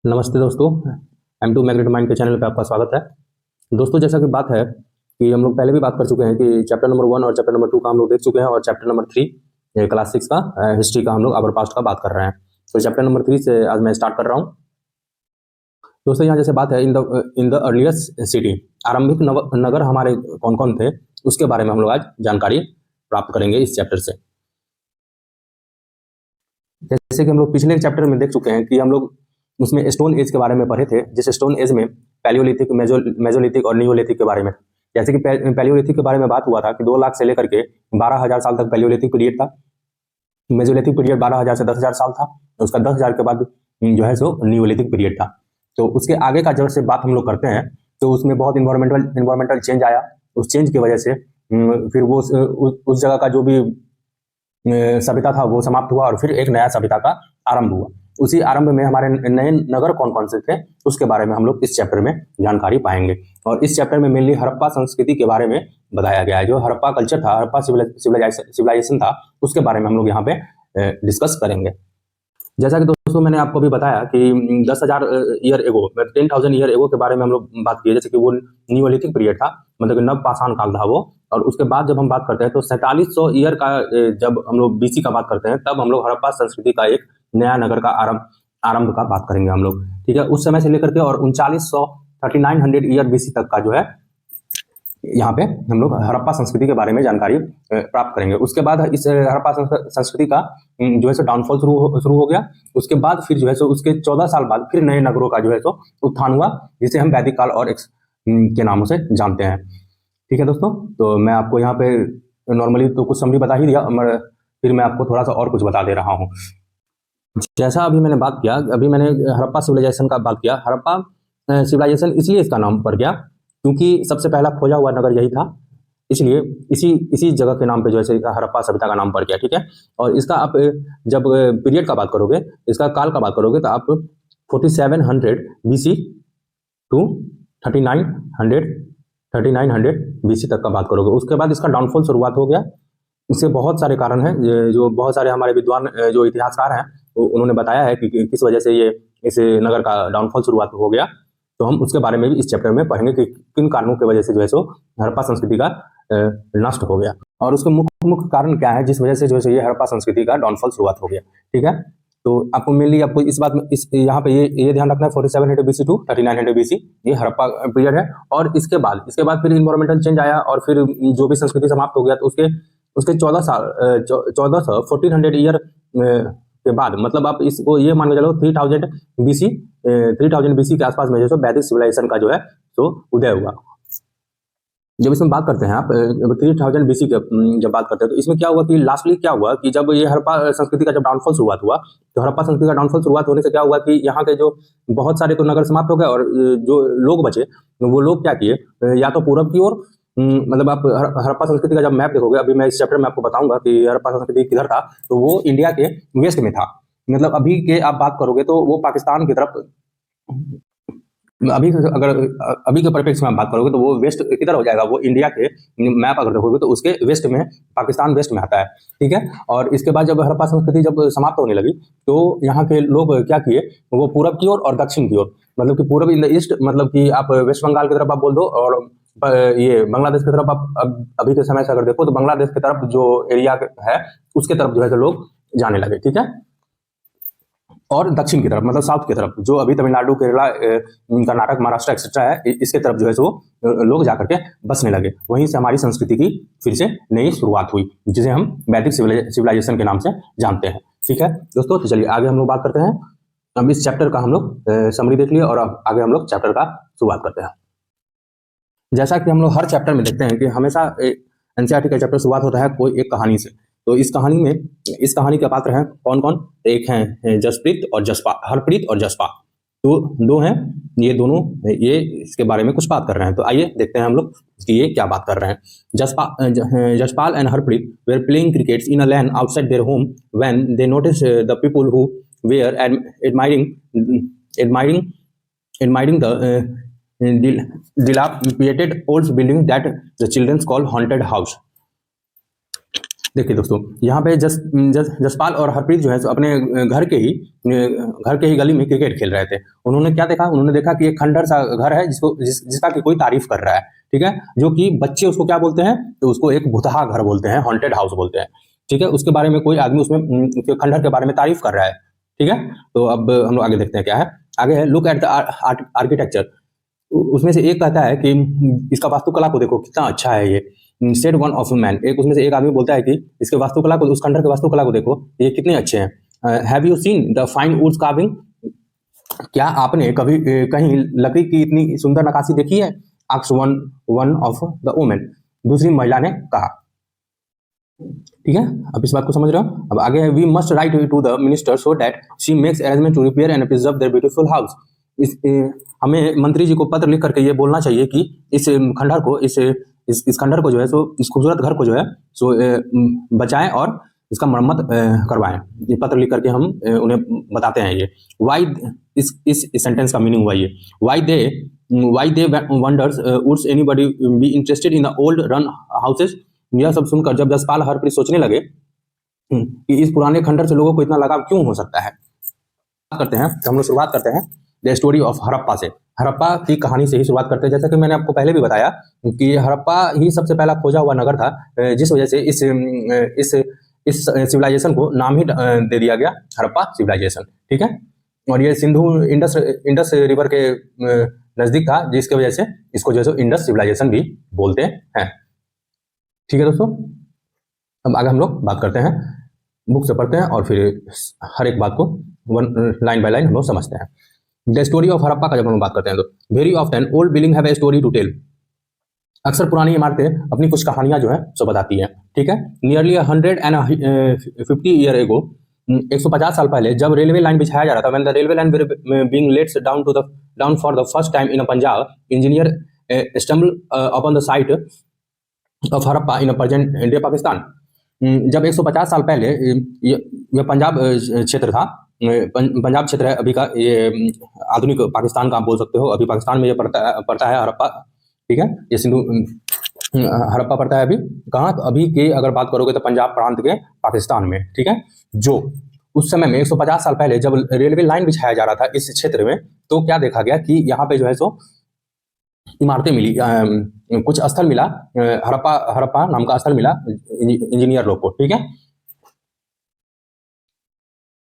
नमस्ते दोस्तों, M2 magnet mind के चैनल पे आपका स्वागत है। दोस्तों, जैसा कि बात है कि हम लोग पहले भी बात कर चुके हैं कि चैप्टर नंबर 1 और चैप्टर नंबर 2 का हम लोग देख चुके हैं और चैप्टर नंबर 3 क्लास 6 का हिस्ट्री का हम लोग अवर पास्ट का बात कर रहे हैं। तो चैप्टर नंबर 3 से आज मैं स्टार्ट कर रहा हूँ। दोस्तों, यहाँ जैसे बात है इन द अर्लीस्ट सिटी, आरंभिक नगर हमारे कौन कौन थे उसके बारे में हम लोग आज जानकारी प्राप्त करेंगे इस चैप्टर से। जैसे कि हम लोग पिछले चैप्टर में देख चुके हैं कि हम लोग उसमें स्टोन एज के बारे में पढ़े थे, जिस स्टोन एज में पैलियोलिथिक, मेजोलिथिक और नियोलिथिक के बारे में। जैसे कि पैलियोलिथिक के बारे में बात हुआ था कि 2 लाख से लेकर के 12,000 साल तक पैलियोलिथिक पीरियड था। मेजोलिथिक पीरियड 12,000 से 10,000 साल था। उसका 10,000 के बाद जो है सो नियोलिथिक पीरियड था। तो उसके आगे का जब से बात हम लोग करते हैं तो उसमें बहुत इन्वायरमेंटल चेंज आया। उस चेंज की वजह से फिर वो उस जगह का जो भी सभ्यता था वो समाप्त हुआ और फिर एक नया सभ्यता का आरंभ हुआ। उसी आरंभ में हमारे नए नगर कौन कौन से थे उसके बारे में हम लोग इस चैप्टर में जानकारी पाएंगे। और इस चैप्टर में मेनली हड़प्पा संस्कृति के बारे में बताया गया है। जो हड़प्पा कल्चर था, हड़प्पा सिविलाइजेशन था, उसके बारे में हम लोग यहाँ पे डिस्कस करेंगे। जैसा कि दोस्तों मैंने आपको भी बताया कि 10,000 ईयर एगो, 10,000 ईयर एगो के बारे में हम लोग बात किए। जैसे कि वो नियोलिथिक पीरियड था, मतलब नव पाषाण काल था वो। और उसके बाद जब हम बात करते हैं तो 4700 ईयर का जब हम लोग बीसी का बात करते हैं तब हम लोग हड़प्पा संस्कृति का एक नया नगर का आरंभ का बात करेंगे हम लोग, ठीक है। उस समय से लेकर के और 3900 ईयर बीसी तक का जो है यहाँ पे हम लोग हड़प्पा संस्कृति के बारे में जानकारी प्राप्त करेंगे। उसके बाद इस हड़प्पा संस्कृति का जो है सो डाउनफॉल शुरू हो गया। उसके बाद फिर जो है सो उसके 14 साल बाद फिर नए नगरों का जो है सो उत्थान हुआ, जिसे हम वैदिक काल और के नामों से जानते हैं, ठीक है दोस्तों। तो मैं आपको यहाँ पे नॉर्मली तो कुछ समरी बता ही दिया, फिर मैं आपको थोड़ा सा और कुछ बता दे रहा हूँ। जैसा अभी मैंने बात किया, अभी मैंने हड़प्पा सिविलाइजेशन का बात किया। हड़प्पा सिविलाइजेशन इसलिए इसका नाम पड़ गया क्योंकि सबसे पहला खोजा हुआ नगर यही था, इसलिए इसी जगह के नाम पे जो है हड़प्पा सभ्यता का नाम पड़ गया, ठीक है। और इसका आप जब पीरियड का बात करोगे, इसका काल का बात करोगे तो आप 4700 बीसी टू 3900 बीसी तक का बात करोगे। उसके बाद इसका डाउनफॉल शुरुआत हो गया। इसके बहुत सारे कारण हैं, जो बहुत सारे हमारे विद्वान जो इतिहासकार हैं उन्होंने बताया है कि किस वजह से ये इस नगर का डाउनफॉल शुरुआत हो गया। तो हम उसके बारे में भी इस चैप्टर में पढ़ेंगे कि किन कारणों की वजह से जो है सो हड़प्पा संस्कृति का नष्ट हो गया और उसके मुख्य कारण क्या है जिस वजह से जो है ये हड़प्पा संस्कृति का डाउनफॉल शुरुआत हो गया, ठीक है। तो आपको मेनली आपको इस बात में यहाँ पे ये ध्यान रखना है 4700 बीसी टू 3900 बीसी ये हड़प्पा पीरियड है। और इसके बाद फिर इन्वायरमेंटल चेंज आया और फिर जो भी संस्कृति समाप्त हो गया तो उसके 1400 ईयर के बाद, मतलब आप इसको ये मान के चलो 3000 बीसी के आसपास में जो वैदिक सिविलाइजेशन का जो है तो उदय हुआ। जब इसमें बात करते हैं आप 3000 बीसी के जब बात करते हैं तो इसमें क्या हुआ कि लास्टली क्या हुआ कि जब ये हड़प्पा संस्कृति का जब डाउनफॉल शुरुआत हुआ तो हड़प्पा संस्कृति का डाउनफॉल शुरुआत होने से क्या हुआ कि यहाँ के जो बहुत सारे तो नगर समाप्त हो गए और जो लोग बचे वो लोग क्या किए, या तो पूरब की ओर, मतलब आप हड़प्पा संस्कृति का जब मैप देखोगे, अभी मैं इस चैप्टर में आपको बताऊंगा कि हड़प्पा संस्कृति किधर था, तो वो इंडिया के वेस्ट में था। मतलब अभी के आप बात करोगे तो वो पाकिस्तान की तरफ, अभी के परिप्रेक्ष्य में आप बात करोगे तो वो वेस्ट किधर हो जाएगा, वो इंडिया के मैप अगर देखोगे तो उसके वेस्ट में, पाकिस्तान वेस्ट में आता है, ठीक है। और इसके बाद जब हड़प्पा संस्कृति जब समाप्त होने लगी तो यहाँ के लोग क्या किए, वो पूरब की ओर और दक्षिण की ओर, मतलब कि पूरब इन द ईस्ट, मतलब कि आप वेस्ट बंगाल की तरफ आप बोल दो, और ये बांग्लादेश की तरफ आप अभी के समय से अगर देखो तो बांग्लादेश की तरफ जो एरिया है उसके तरफ जो है लोग जाने लगे, ठीक है। और दक्षिण की तरफ मतलब साउथ की तरफ जो अभी तमिलनाडु, केरला, कर्नाटक, महाराष्ट्र एक्सेट्रा है, इसके तरफ जो है सो लोग जाकर के बसने लगे। वहीं से हमारी संस्कृति की फिर से नई शुरुआत हुई, जिसे हम वैदिक सिविलाइजेशन के नाम से जानते हैं, ठीक है दोस्तों। तो चलिए आगे हम लोग बात करते हैं। अब इस चैप्टर का हम लोग समरी देख लिए और अब आगे हम लोग चैप्टर का शुरुआत करते हैं। जैसा कि हम लोग हर चैप्टर में देखते हैं कि हमेशा एनसीईआरटी का चैप्टर शुरुआत होता है कोई एक कहानी से। तो इस कहानी के पात्र हैं कौन कौन, एक हैं जसप्रीत और जसपाल, हरप्रीत और जसपाल, तो दो हैं, ये दोनों ये इसके बारे में कुछ बात कर रहे हैं। तो आइए देखते हैं हम लोग कि ये क्या बात कर रहे हैं। Jaspal and Harpreet were playing crickets in a land outside their home when they notice the people who were admiring the dilapidated old building that the children call haunted house. देखिए दोस्तों, यहाँ पे जसपाल और हरप्रीत जो है सो अपने घर के ही गली में क्रिकेट खेल रहे थे। उन्होंने क्या देखा, उन्होंने देखा कि एक खंडर सा घर है जिसका कि कोई तारीफ कर रहा है, ठीक है, जो कि बच्चे उसको क्या बोलते हैं, तो उसको एक भुतहा घर बोलते हैं, हॉन्टेड हाउस बोलते हैं, ठीक है। उसके बारे में कोई आदमी उसमें खंडर के बारे में तारीफ कर रहा है, ठीक है। तो अब हम लोग आगे देखते हैं क्या है। आगे है लुक एट द आर्किटेक्चर। उसमें से एक कहता है कि इसका वास्तुकला को देखो कितना अच्छा है ये। सेड वन ऑफ मैन, एक उसमें से एक आदमी बोलता है कि इसके वास्तुकला को, उस खंडर के वास्तुकला को देखो, ये कितने अच्छे हैं। Have you seen the fine woods carving, क्या आपने कभी कहीं लकड़ी की इतनी सुंदर नक्काशी देखी है? Asked one of the women, दूसरी महिला ने कहा, ठीक है। अब इस बात को समझ रहे हो। अब आगे है, we must write to the minister so that she makes arrangement to repair and preserve their beautiful house. हमें मंत्री जी को पत्र लिख करके ये बोलना चाहिए कि इस खंडर को, इस खंडर को जो है सो, इस खूबसूरत घर को जो है सो बचाएं और इसका मरम्मत करवाएं। ये पत्र लिख करके हम उन्हें बताते हैं। ये वाई, इस सेंटेंस का मीनिंग हुआ ये, why they wonders would anybody be interested in the old run houses. यह सब सुनकर जब जसपाल हरप्रीत सोचने लगे कि इस पुराने खंडर से लोगों को इतना लगाव क्यों हो सकता है, करते हैं तो हम लोग शुरुआत करते हैं द स्टोरी ऑफ हड़प्पा से। हड़प्पा की कहानी से ही शुरुआत करते हैं। जैसा कि मैंने आपको पहले भी बताया कि हड़प्पा ही सबसे पहला खोजा हुआ नगर था, जिस वजह से इस सिविलाइजेशन को नाम ही दे दिया गया हड़प्पा सिविलाइजेशन, ठीक है। और ये सिंधु इंडस रिवर के नजदीक था, जिसकी वजह से इसको जो है इंडस सिविलाइजेशन भी बोलते हैं, ठीक है दोस्तों। अब आगे हम लोग बात करते हैं, बुक से पढ़ते हैं और फिर हर एक बात को लाइन बाय लाइन हम लोग समझते हैं। द स्टोरी ऑफ हड़प्पा का जब हम बात करते हैं तो very often old building have a story to tell. अक्सर पुरानी इमारतें अपनी कुछ कहानियां जो है सो बताती हैं, ठीक है। नियरली 150 ईयर एगो, 150 साल पहले जब रेलवे लाइन बिछाया जा रहा था, when the railway line being let's down for the first time in Punjab, engineer stumble upon the site of Harappa in present India Pakistan. जब 150 साल पहले यह पंजाब क्षेत्र था, पंजाब क्षेत्र है अभी का, ये आधुनिक पाकिस्तान का आप बोल सकते हो। अभी पाकिस्तान में ये पड़ता है हड़प्पा, ठीक है। ये सिंधु हड़प्पा पड़ता है अभी कहाँ, तो अभी के अगर बात करोगे तो पंजाब प्रांत के पाकिस्तान में, ठीक है। जो उस समय में 150 साल पहले जब रेलवे लाइन बिछाया जा रहा था इस क्षेत्र में, तो क्या देखा गया कि यहाँ पे जो है सो इमारतें मिली, कुछ स्थल मिला, हड़प्पा नाम का स्थल मिला इंजीनियर लोग को, ठीक है।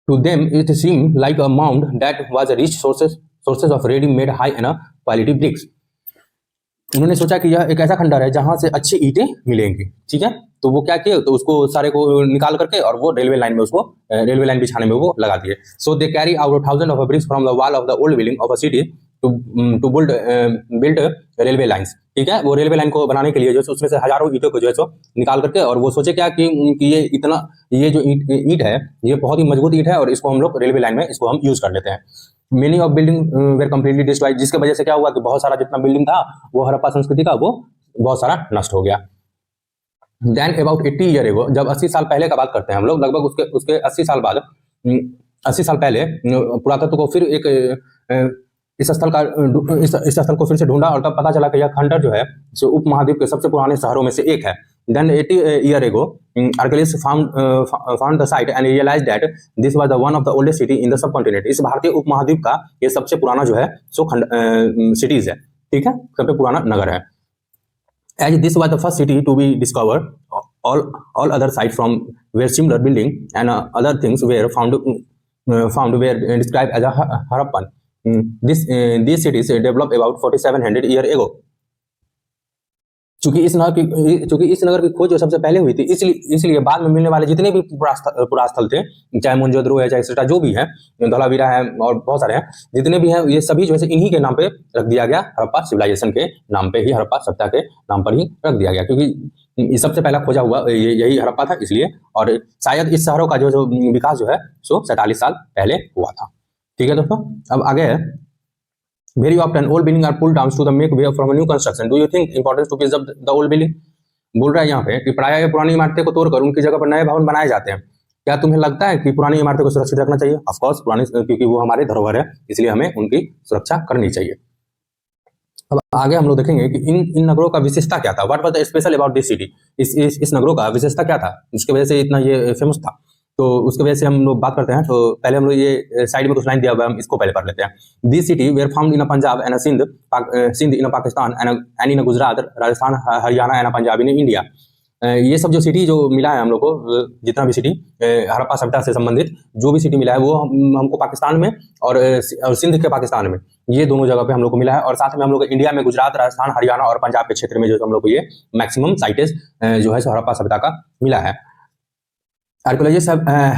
To them it seemed like a mound that was a rich sources of ready-made high and quality bricks. उन्होंने सोचा कि यह एक ऐसा खंडर है जहां से अच्छी ईंटें मिलेंगी, ठीक है। तो वो क्या किए, तो उसको सारे को निकाल करके और वो रेलवे लाइन में, उसको रेलवे लाइन बिछाने में वो लगा दिए। So they carry out thousand of bricks from the wall of the old building of a city to build railway lines, ठीक है। वो रेलवे लाइन को बनाने के लिए जो उसमें से हजारों ईंटों को जो है सो निकाल करके, और वो सोचे क्या कि ये जो ईंट है ये बहुत ही मजबूत ईंट है और इसको हम लोग रेलवे लाइन में इसको हम यूज कर लेते हैं। Many of building were completely destroyed, जिसके वजह से क्या हुआ कि बहुत सारा जितना बिल्डिंग था वो हड़प्पा संस्कृति का वो बहुत सारा नष्ट हो गया। देन अबाउट 80 ईयर एगो, जब 80 साल पहले का बात करते हैं हम लोग, लगभग उसके 80 साल बाद, 80 साल पहले पुरातत्व को फिर एक इस स्थल को फिर से ढूंढा और तब पता चला कि यह खंडर जो है जो उपमहाद्वीप के सबसे पुराने शहरों में से एक है। Then 80 year ago, archaeologists found the site and realized that this was the one of the oldest city in the subcontinent. इस भारतीय उपमहाद्वीप का ये सबसे पुराना जो है सो सिटीज है, ठीक है, सबसे पुराना नगर है। As this was the first city to be discovered, all other sites from where similar building and other things were found were described as a Harappan. These cities developed about 4700 year ago. चूंकि इस नगर की खोज जो सबसे पहले हुई थी, इसलिए बाद में मिलने वाले जितने भी पुरास्थल थे, चाहे मोहनजोदड़ो है, चाहे एक्सेट्रा जो भी है, धौलावीरा है और बहुत सारे हैं, जितने भी हैं, ये सभी जो है इन्हीं के नाम पे रख दिया गया, हड़प्पा सिविलाइजेशन के नाम पे ही, हड़प्पा सभ्यता के नाम पर ही रख दिया गया, क्योंकि सबसे पहला खोजा हुआ यही हड़प्पा था इसलिए। और शायद इस शहरों का जो विकास जो है सो 47 साल पहले हुआ था, ठीक है दोस्तों। अब आगे है, very often old buildings are pulled down to the make way from a new construction. Do you think importance to preserve the old building? बोल रहा है यहाँ पे कि प्रायः पुरानी इमारतें को तोड़कर उनकी जगह पर नए भवन बनाए जाते हैं। क्या तुम्हें लगता है कि पुरानी इमारतें को सुरक्षित रखना चाहिए? ऑफ कोर्स, पुरानी, क्योंकि वो हमारे धरोहर है, इसलिए हमें उनकी सुरक्षा करनी चाहिए। अब आगे हम लोग देखेंगे कि इन नगरों का विशेषता क्या था, what was the special about this city, इस नगरों का विशेषता क्या था, जिसकी वजह से इतना ये फेमस था। तो उसकी वजह से हम लोग बात करते हैं। तो पहले हम लोग ये साइड में कुछ लाइन दिया हुआ है, हम इसको पहले पढ़ लेते हैं। This city were found in Punjab and Sindh in Pakistan and in Gujarat, Rajasthan, Haryana and Punjab in India. ये सब जो सिटी जो मिला है हम लोग को, जितना भी सिटी हड़प्पा सभ्यता से संबंधित जो भी सिटी मिला है वो हमको पाकिस्तान में और सिंध के पाकिस्तान में, ये दोनों जगह पे हम लोग को मिला है। और साथ में हम लोग इंडिया में गुजरात, राजस्थान, हरियाणा और पंजाब के क्षेत्र में जो हम लोग को ये मैक्सिमम साइटेज जो है हड़प्पा सभ्यता का मिला है। Archaeologists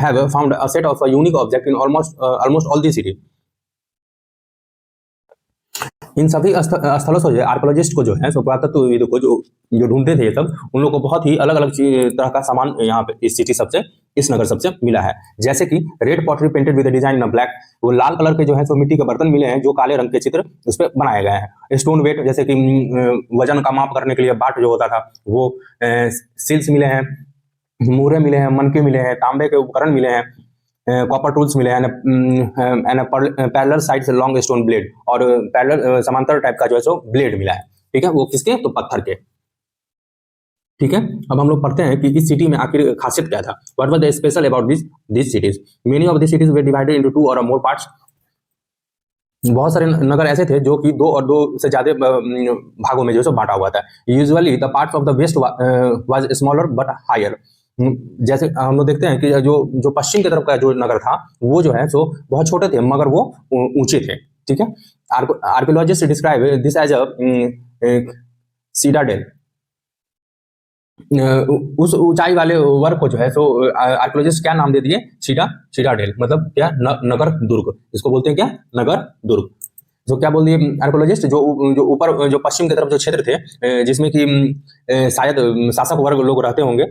have found a set of unique objects in almost all the city. इन सभी स्थलों से आर्कियोलॉजिस्ट को जो है पुरातत्वविदों को जो ढूंढते थे ये सब, उन लोगों को बहुत ही अलग अलग तरह का सामान यहाँ पे इस सिटी सबसे, इस नगर सबसे मिला है। जैसे कि red pottery painted with design in black, वो लाल कलर के जो है मिट्टी के बर्तन मिले हैं जो काले रंग के चित्र उस पर बनाए गए हैं। स्टोन वेट, जैसे कि वजन का माप करने के लिए बाट जो होता था वो, सील्स मिले हैं, मूरे मिले हैं, मनके मिले हैं, तांबे के उपकरण मिले हैं, कॉपर टूल्स मिले हैं, पैरेलल साइड से लॉन्ग स्टोन ब्लेड, और पैरेलल समांतर टाइप का जो है सो ब्लेड मिला है। ठीक है, वो किसके, तो पत्थर के। ठीक है, अब हम लोग पढ़ते हैं कि इस सिटी में आखिर खासियत क्या था, what was the special about this cities. Many of this cities were divided into 2 और मोर पार्ट्स। बहुत सारे नगर ऐसे थे जो कि 2 और 2 से ज्यादा भागों में जो है बांटा हुआ था। Usually the parts of the west was smaller but higher. जैसे हम लोग देखते हैं कि जो पश्चिम की तरफ का जो नगर था वो जो है सो बहुत छोटे थे मगर वो ऊंचे थे। ठीक है, archaeologist describe this as a citadel. उस ऊंचाई वाले वर्ग को जो है सो आर्कियोलॉजिस्ट क्या नाम दे दिए, सीडाडेल, मतलब क्या, नगर दुर्ग। इसको बोलते हैं क्या, नगर दुर्ग। जो क्या बोल दिए आर्कियोलॉजिस्ट, जो ऊपर जो पश्चिम की तरफ जो क्षेत्र थे जिसमें कि शायद शासक वर्ग लोग रहते होंगे,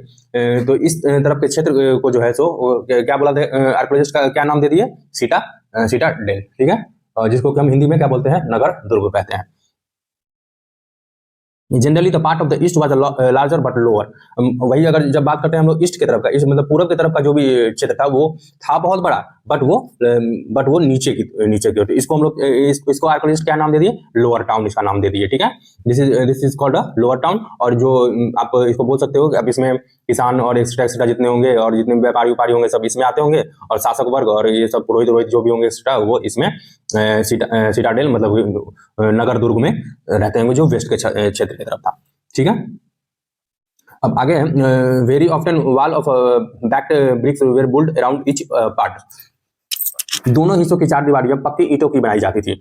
तो इस तरफ के क्षेत्र को जो है सो क्या बोला था आर्कियोलॉजिस्ट का क्या नाम दे दिए, सीटाडेल। ठीक है, जिसको हम हिंदी में क्या बोलते हैं, नगर दुर्ग कहते हैं। Generally the part of the east was larger but lower. वही अगर जब बात करते हैं हम लोग ईस्ट की तरफ का, ईस्ट मतलब पूरब की तरफ का जो भी क्षेत्र था वो था बहुत बड़ा, बट वो नीचे की होती। इसको हम लोग इसको आर्कियोलॉजिस्ट क्या नाम दे दिए, लोअर टाउन इसका नाम दे दिए। ठीक है, this is called a lower town. और जो आप इसको बोल सकते हो कि अब इसमें किसान और एक्स्ट्रा जितने होंगे और जितने व्यापारी होंगे सब इसमें आते होंगे, और शासक वर्ग और ये सब पुरोहित जो भी होंगे एक्स्ट्रा वो इसमें सीटाडेल मतलब नगर दुर्ग में रहते होंगे जो वेस्ट के क्षेत्र की तरफ था। ठीक है, अब आगे very often wall of baked bricks were built around each part. दोनों हिस्सों की चार दीवारियां पक्की ईंटों की बनाई जाती थी।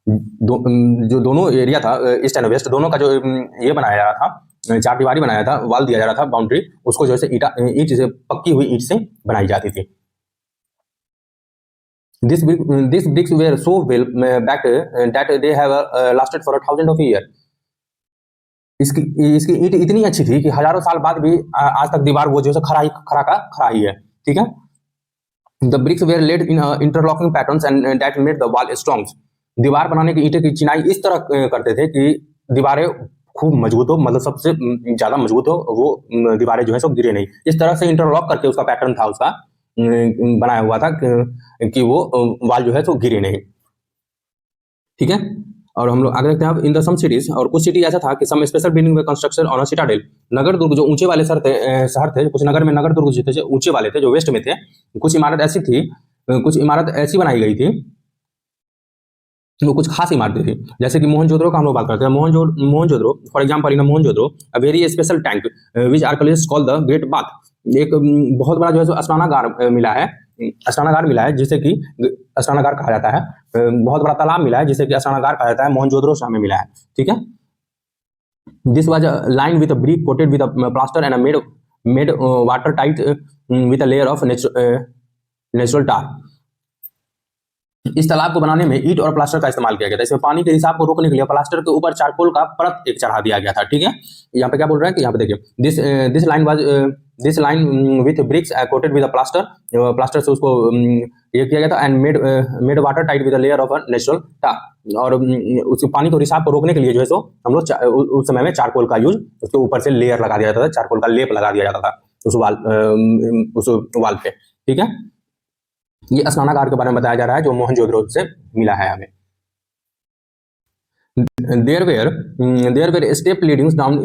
जो दोनों एरिया था ईस्ट एंड वेस्ट दोनों का जो ये बनाया जा रहा था, चार दीवारी बनाया था, वॉल दिया जा रहा था, बाउंड्री, उसको जो है ईंट से पक्की हुई ईंट से बनाई जाती थी। These bricks were so well backed that they have lasted for 1,000 of years. इसकी ईंट इतनी अच्छी थी कि हजारों साल बाद भी आज तक दीवार वो जो है खरा ही है। ठीक है, The bricks were laid in interlocking patterns and that made the wall strong. दीवार बनाने की ईंटें की चिनाई इस तरह करते थे कि दीवारें खूब मजबूत हो, मतलब सबसे ज्यादा मजबूत हो, वो दीवारें जो है सब गिरे नहीं। इस तरह से इंटरलॉक करके उसका पैटर्न था, उसका बनाया हुआ था कि वो वाल जो है तो गिरे नहीं। ठीक है, और हम लोग आगे देखते हैं इन द सम सिटीज, और कुछ सिटी ऐसा था कि सम स्पेशल बिल्डिंग में construction on a Citadel. Nagar Durg जो ऊंचे वाले शहर थे, कुछ नगर में नगर दुर्ग जो थे ऊंचे वाले थे जो वेस्ट में थे। कुछ इमारत ऐसी थी, कुछ इमारत ऐसी बनाई गई थी, वो कुछ खास इमारतें थी। जैसे कि मोहनजोदड़ो का हम लोग बात करते हैं। Mohenjodaro for example in Mohenjodaro a very special tank which archaeologist call the great bath. एक बहुत बड़ा जो है स्नानागार मिला है जिसे कि स्नानागार कहा जाता है। बहुत बड़ा तालाब मिला है जिसे कि स्नानागार कहा जाता है, मोहनजोदड़ो शहर में मिला है। ठीक है, this was line with a brick coated with a plaster and made water tight with a layer of natural tar. इस तालाब को बनाने में ईंट और प्लास्टर का इस्तेमाल किया गया था। इसमें पानी के रिसाव को रोकने के लिए प्लास्टर के ऊपर चारकोल का परत एक चढ़ा दिया गया था। ठीक है, यहाँ पे क्या बोल रहे हैं कि यहाँ पे देखिए this line with bricks coated with plaster से उसको ये किया गया था and made water tight with layer of natural tar. और उस पानी को रिसाव को रोकने के लिए जो है सो हम लोग उस समय में चारकोल का यूज उसके ऊपर से लेयर लगा दिया जाता था, चारकोल का लेप लगा दिया जाता था उस वाल पे। ठीक है, ये स्नानागार के बारे में बताया जा रहा है जो मोहनजोदड़ो से मिला है हमें। There were step leadings down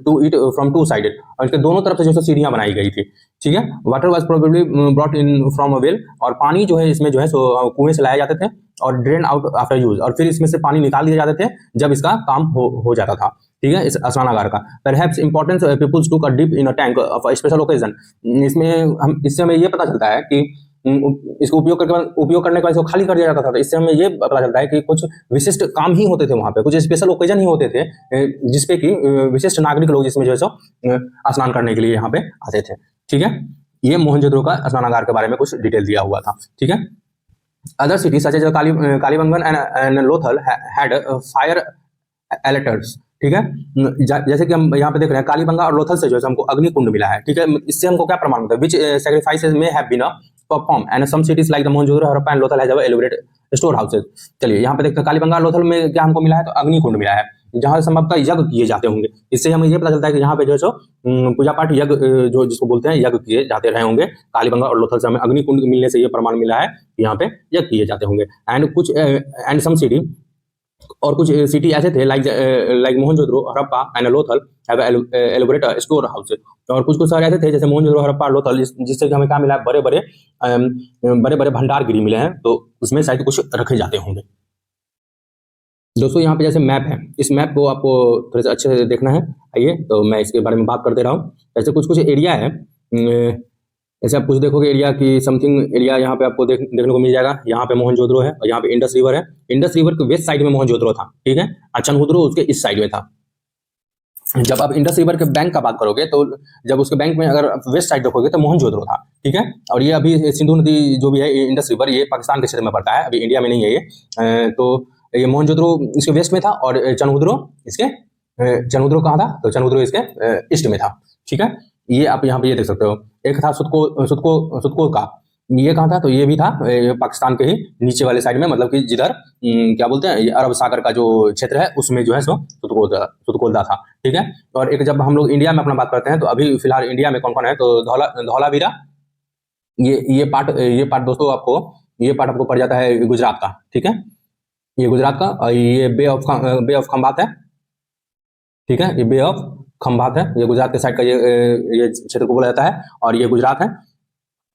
to it from two sided, और इसके दोनों तरफ से जो है सीढ़ियां बनाई गई थी, ठीक है। Water was probably brought in from a well, और पानी जो है इसमें जो है सो कुएं से लाए जाते थे और ड्रेन आउट आफ्टर यूज, और फिर इसमें से पानी निकाल दिए जाते थे जब इसका काम हो जाता था, ठीक है, इस स्नानागार का। Perhaps importance peoples to dip in a tank of special occasion, इसमें हम इससे हमें ये पता चलता है कि इसको उपयोग करने के बाद इसको खाली कर दिया जाता था। तो इससे हमें ये पता चलता है कि कुछ विशिष्ट काम ही होते थे वहां पे, कुछ स्पेशल ओकेजन ही होते थे जिसपे कि विशिष्ट नागरिक लोग जिसमें जो है सो स्नान करने के लिए यहाँ पे आते थे, ठीक है। ये मोहनजोदड़ो का स्नानागार के बारे में कुछ डिटेल दिया हुआ था, ठीक है। Other cities such as Kalibangan and Lothal had fire altars, ठीक है। जैसे कि हम यहाँ पे देख रहे हैं कालीबंगा और लोथल से जो है हमको अग्निकुंड मिला है, ठीक है। इससे हमको क्या प्रमाण होता है, which sacrifices may have been perform and some cities like the Mohenjodaro Harappa and Lothal has elevated store houses. चलिए यहाँ पे देखते हैं कालीबंगा और लोथल में क्या हमको मिला है, तो अग्निकुंड मिला है जहाँ संभवतः यज्ञ किए जाते होंगे। इससे हमें ये पता चलता है कि यहाँ पे जो है सो पूजा पाठ यज्ञ जो जिसको बोलते हैं यज्ञ किए जाते रहे होंगे। कालीबंगा और लोथल से हमें अग्निकुंड मिलने से ये प्रमाण मिला है कि यहाँ पे यज्ञ किए जाते होंगे। एंड कुछ एंड सम सिटी, और कुछ सिटी ऐसे थे like Mohenjodaro Harappa and Lothal have elevated store house, और कुछ शहर ऐसे थे जैसे मोहनजोदड़ो हड़प्पा लोथल जिससे हमें क्या मिला, बड़े बड़े भंडार गिरी मिले हैं, तो उसमें शायद कुछ रखे जाते होंगे। दोस्तों यहाँ पे जैसे मैप है, इस मैप को आपको थोड़े से अच्छे से देखना है। आइए तो मैं इसके बारे में बात करते रहा हूँ। ऐसे कुछ एरिया है, जैसे आप कुछ देखोगे एरिया की समथिंग एरिया यहाँ पे आपको देखने को मिल जाएगा। यहाँ पे मोहनजोदड़ो है और यहाँ पे इंडस रिवर है। इंडस रिवर के वेस्ट साइड में मोहनजोदड़ो था, ठीक है, और चनहुदरो उसके इस साइड में था। जब आप इंडस रिवर के बैंक का बात करोगे तो जब उसके बैंक में अगर वेस्ट साइड देखोगे तो मोहनजोदड़ो था, ठीक है। और ये अभी सिंधु नदी जो भी है इंडस रिवर, ये पाकिस्तान के क्षेत्र में पड़ता है, अभी इंडिया में नहीं है ये। तो ये मोहनजोदड़ो इसके वेस्ट में था और चनहुदरो इसके चनहुदरो कहाँ था, तो चनहुदरो इसके ईस्ट में था, ठीक है। ये आप यहाँ पे ये देख सकते हो। एक था सुतको का, ये कहाँ था, तो ये भी था पाकिस्तान के ही नीचे वाले साइड में, मतलब कि जिधर क्या बोलते हैं अरब सागर का जो क्षेत्र है उसमें जो है सो सुतकोदा था, ठीक है। और एक जब हम लोग इंडिया में अपना बात करते हैं तो अभी फिलहाल इंडिया में कौन कौन है, तो धौलावीरा, ये पार्ट दोस्तों आपको ये पार्ट आपको पड़ जाता है गुजरात का, ठीक है, ये गुजरात का। और ये बे ऑफ खंबात है, ठीक है, ये बे ऑफ खंबात है, ये गुजरात के साइड का ये क्षेत्र को बोला जाता है। और ये गुजरात है,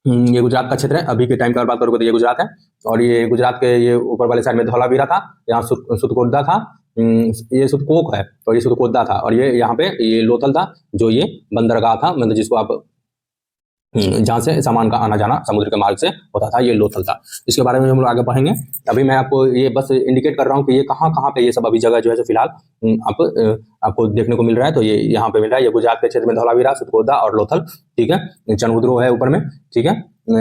ये गुजरात का क्षेत्र है। अभी के टाइम का बात करोगे तो ये गुजरात है। और ये गुजरात के ये ऊपर वाले साइड में धौलावीरा था, यहाँ सुतकोदा था, ये सुतकोक है और ये सुतकोदा था। और ये यहाँ पे ये लोथल था जो ये बंदरगाह था, मतलब जिसको आप जहाँ से सामान का आना जाना समुद्र के मार्ग से होता था, ये लोथल था। इसके बारे में हम लोग आगे पढ़ेंगे। अभी मैं आपको ये बस इंडिकेट कर रहा हूँ कि ये कहाँ पे ये सब अभी जगह जो है फिलहाल आपको देखने को मिल रहा है। तो ये यहाँ पे मिल रहा है, ये गुजरात के क्षेत्र में धौलावीरा, सुतकोदा और लोथल, ठीक है। चनहुदरो है ऊपर में, ठीक है।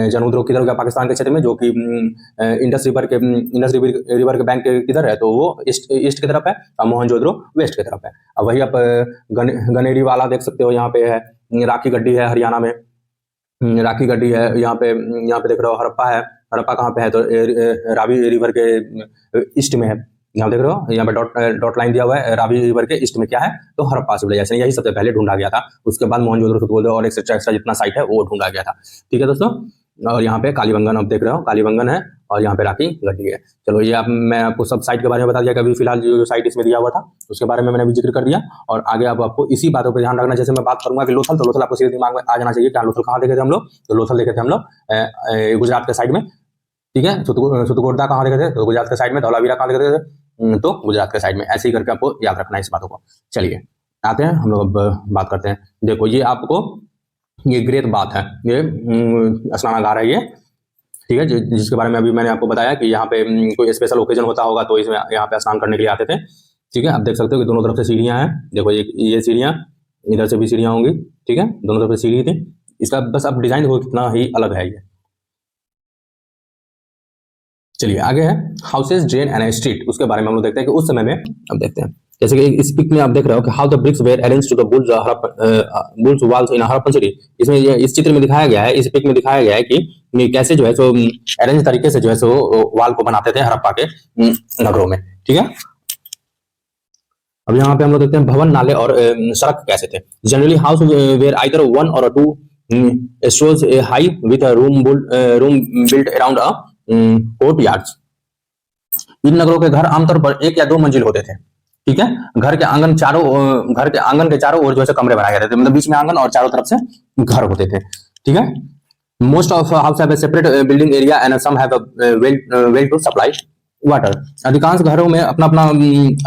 चनहुदरो किधर हो गया, पाकिस्तान के क्षेत्र में, जो कि इंडस रिवर के बैंक किधर है, तो वो ईस्ट की तरफ है, और मोहनजोदड़ो वेस्ट की तरफ है। अब वही आप गनेरी वाला देख सकते हो, यहाँ पे है राखी गड्डी है हरियाणा में, राखी गड्डी है यहाँ पे देख रहे हो। हड़प्पा है, हड़प्पा कहाँ पे है, तो रावी रिवर के ईस्ट में है, यहाँ देख रहे हो, यहाँ पे डॉट लाइन दिया हुआ है। रावी रिवर के ईस्ट में क्या है, तो हड़प्पा सिविलाइजेशन, यही सबसे पहले ढूंढा गया था। उसके बाद मोहनजोदड़ो सुतकोदा और एक्स्ट्रा जितना साइट है वो ढूंढा गया था, ठीक है दोस्तों। और यहाँ पे कालीबंगन आप देख रहे हो, कालीबंगन है, और यहाँ पे राखी गड्डी है। चलो ये मैं आपको सब साइट के बारे में बता दिया कि अभी फिलहाल जो साइट इसमें दिया हुआ था उसके बारे में मैंने भी जिक्र कर दिया। और आगे आपको इसी बातों पर ध्यान रखना। जैसे मैं बात करूंगा कि लोथल, तो लोथल आपको सीधे दिमाग में आ जाना चाहिए। क्या लोथल कहाँ देखे थे हम लोग, तो लोथल देखे थे हम लोग गुजरात के साइड में, ठीक है। सुतकोदा कहाँ देखे थे, तो गुजरात के साइड में। धौलावीरा कहाँ देखे थे, तो गुजरात के साइड में। ऐसे ही करके आपको याद रखना है इस बातों को। चलिए आते हैं हम लोग अब बात करते हैं। देखो ये आपको ये ग्रेट बात है, ये स्नानागार है ये, ठीक है, जिसके बारे में अभी मैंने आपको बताया कि यहाँ पे कोई स्पेशल ओकेजन होता होगा तो इसमें यहाँ पे स्नान करने के लिए आते थे, ठीक है। आप देख सकते हो कि दोनों तरफ से सीढ़ियाँ हैं। देखो ये सीढ़ियाँ, इधर से भी सीढ़ियाँ होंगी, ठीक है, दोनों तरफ से सीढ़ी थी। इसका बस अब डिजाइन देखो कितना ही अलग है ये। चलिए आगे है हाउसेज, ड्रेन एंड स्ट्रीट, उसके बारे में हम लोग देखते हैं कि उस समय में। अब देखते हैं जैसे कि इस पिक में आप देख रहे हो कि how the bricks were arranged to the bulls walls in Harappan city. इसमें इस चित्र में दिखाया गया है, इस पिक में दिखाया गया है कि कैसे जो है सो अरेंज तरीके से जो है सो वाल को बनाते थे हड़प्पा के नगरों में, ठीक है। अब यहाँ पे हम लोग देखते हैं भवन, नाले और सड़क कैसे थे। Generally house were either one or two storeys high with a room built around a courtyards. इन नगरों के घर आमतौर पर 1 या 2 मंजिल होते थे, ठीक है। घर के आंगन के चारों ओर जो है कमरे बनाए गए थे, मतलब बीच में आंगन और चारों तरफ से घर होते थे। ठीक है। Most of house have a separate building area and some have a well to supply water. अधिकांश घरों में अपना अपना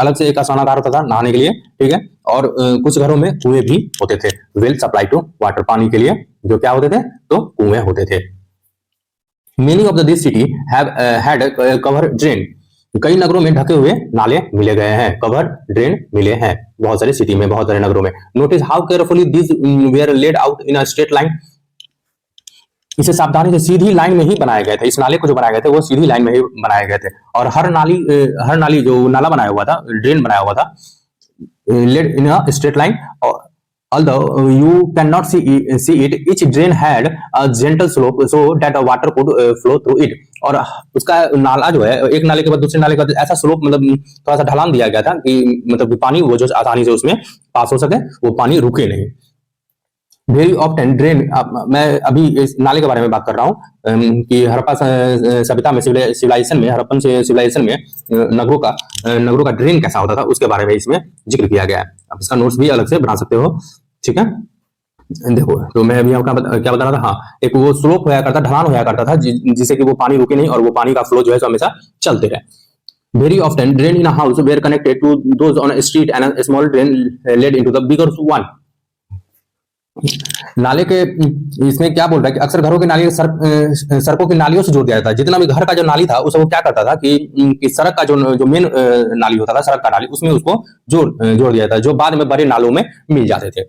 अलग से एक स्नानागार होता था नहाने के लिए। ठीक है। और कुछ घरों में कुएं भी होते थे, वेल सप्लाई टू वाटर, पानी के लिए जो क्या होते थे, तो कुएं होते थे। Many of the this city have had cover drain। कई नगरों में ढके हुए नाले मिले गए हैं, कवर ड्रेन मिले हैं बहुत सारे सिटी में, बहुत सारे नगरों में। Notice how carefully this were laid out in a straight line. इसे सावधानी से सीधी लाइन में ही बनाए गए थे, इस नाले को जो बनाए गए थे वो सीधी लाइन में ही बनाए गए थे। और हर नाली जो नाला बनाया हुआ था, ड्रेन बनाया हुआ था, laid in a straight line. Although you cannot see it, each drain had a gentle slope so that the water could flow through it। और उसका नाला जो है, एक नाले के बाद दूसरे नाले के बाद ऐसा स्लोप, मतलब थोड़ा सा ढलान दिया गया था कि मतलब पानी वो जो आसानी से उसमें पास हो सके, वो पानी रुके नहीं। वेरी ऑफ्टन ड्रेन, मैं अभी इस नाले के बारे में बात कर रहा हूँ कि हड़प्पा सभ्यता में, सिविलाइजेशन में, हड़प्पन सिविलाइजेशन में नगरों का ड्रेन कैसा होता था उसके बारे में इसमें जिक्र किया गया है। आप इसका नोट्स भी अलग से बना सकते हो। ठीक है। देखो, तो मैं अभी आपका क्या बता रहा था, हाँ, एक वो स्लोप होया करता, ढलान होया करता था जिससे कि वो पानी रुके नहीं और वो पानी का फ्लो जो है हमेशा चलते रहे। Very often drain in a house were connected to those on a street and a small drain lead into the bigger one. नाले के इसमें क्या बोल रहा है कि अक्सर घरों के नाली सड़कों की नालियों से जोड़ दिया जाता है। जितना भी घर का जो नाली था उसे वो क्या करता था कि सड़क का जो मेन नाली होता था, सड़क का नाली, उसमें उसको जोड़ दिया जाता है, जो बाद में बड़े नालों में मिल जाते थे।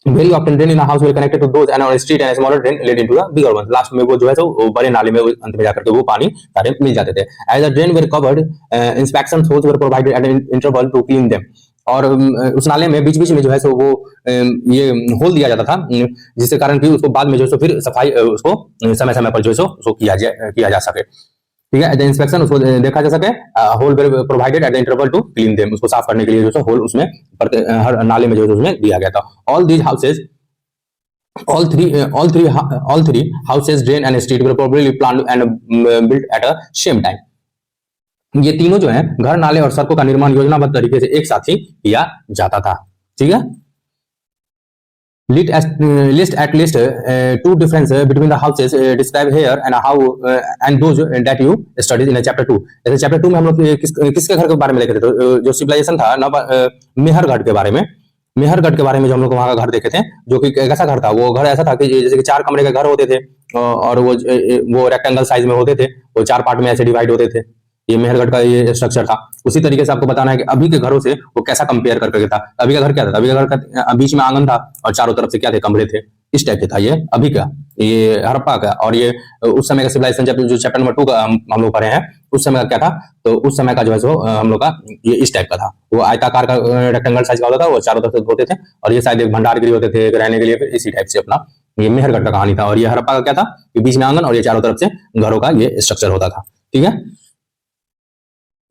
Very often drain in a house will connected to those and street and smaller drain lead into the bigger one. Last में वो जो है वो बड़े नाले में अंत में जाकर के वो पानी सारे मिल जाते थे। As the drain were covered, inspection holes were provided at interval to clean them. और उस नाले में बीच बीच में जो है सो वो ये होल दिया जाता था, जिसके कारण कि उसको बाद में जो है फिर सफाई उसको समय समय पर जो है सो किया जा सके। ठीक है। द इंस्पेक्शन, उसको देखा जा सके, hole provided at the interval to clean them, उसको साफ करने के लिए जो है होल उसमें हर नाले में जो है उसमें दिया गया था। All three houses drain and street were probably planned and built at a same time. ये तीनों जो है घर, नाले और सड़कों का निर्माण योजनाबद्ध तरीके से एक साथ ही किया जाता था। ठीक है। List at least two differences between the houses described here and how and those that you studied in chapter 2। जैसे चैप्टर 2 में हम लोग किसके घर के बारे में देखे थे, तो जो सिविलाइजेशन था मेहरगढ़ के बारे में, मेहरगढ़ के बारे में जो हम लोग वहां का घर देखे थे, जो कि कैसा घर था, वो घर ऐसा था कि जैसे कि 4 कमरे के घर होते थे और वो रेक्टेंगल साइज में होते थे, वो 4 पार्ट में ऐसे डिवाइड होते थे। ये मेहरगढ़ का ये स्ट्रक्चर था। उसी तरीके से आपको बताना है कि अभी के घरों से वो कैसा कंपेयर करके था। अभी का घर क्या था, अभी का घर का बीच में आंगन था और चारों तरफ से क्या थे, कमरे थे, इस टाइप के था ये अभी का, ये हड़प्पा का। और ये उस समय का सिविलाइजेशन जो चैप्टर नंबर 2 का हम लोग पढ़े हैं, उस समय का क्या था, तो उस समय का जो है सो हम लोग का ये इस टाइप का था। वो आयताकार का रेक्टेंगल साइज का होता था, वो चारों तरफ से होते थे और ये शायद एक भंडार गृह होते थे रहने के लिए, फिर इसी टाइप से अपना ये मेहरगढ़ का कहानी था। और ये हड़प्पा का क्या था, बीच में आंगन और ये चारों तरफ से घरों का ये स्ट्रक्चर होता था। ठीक है।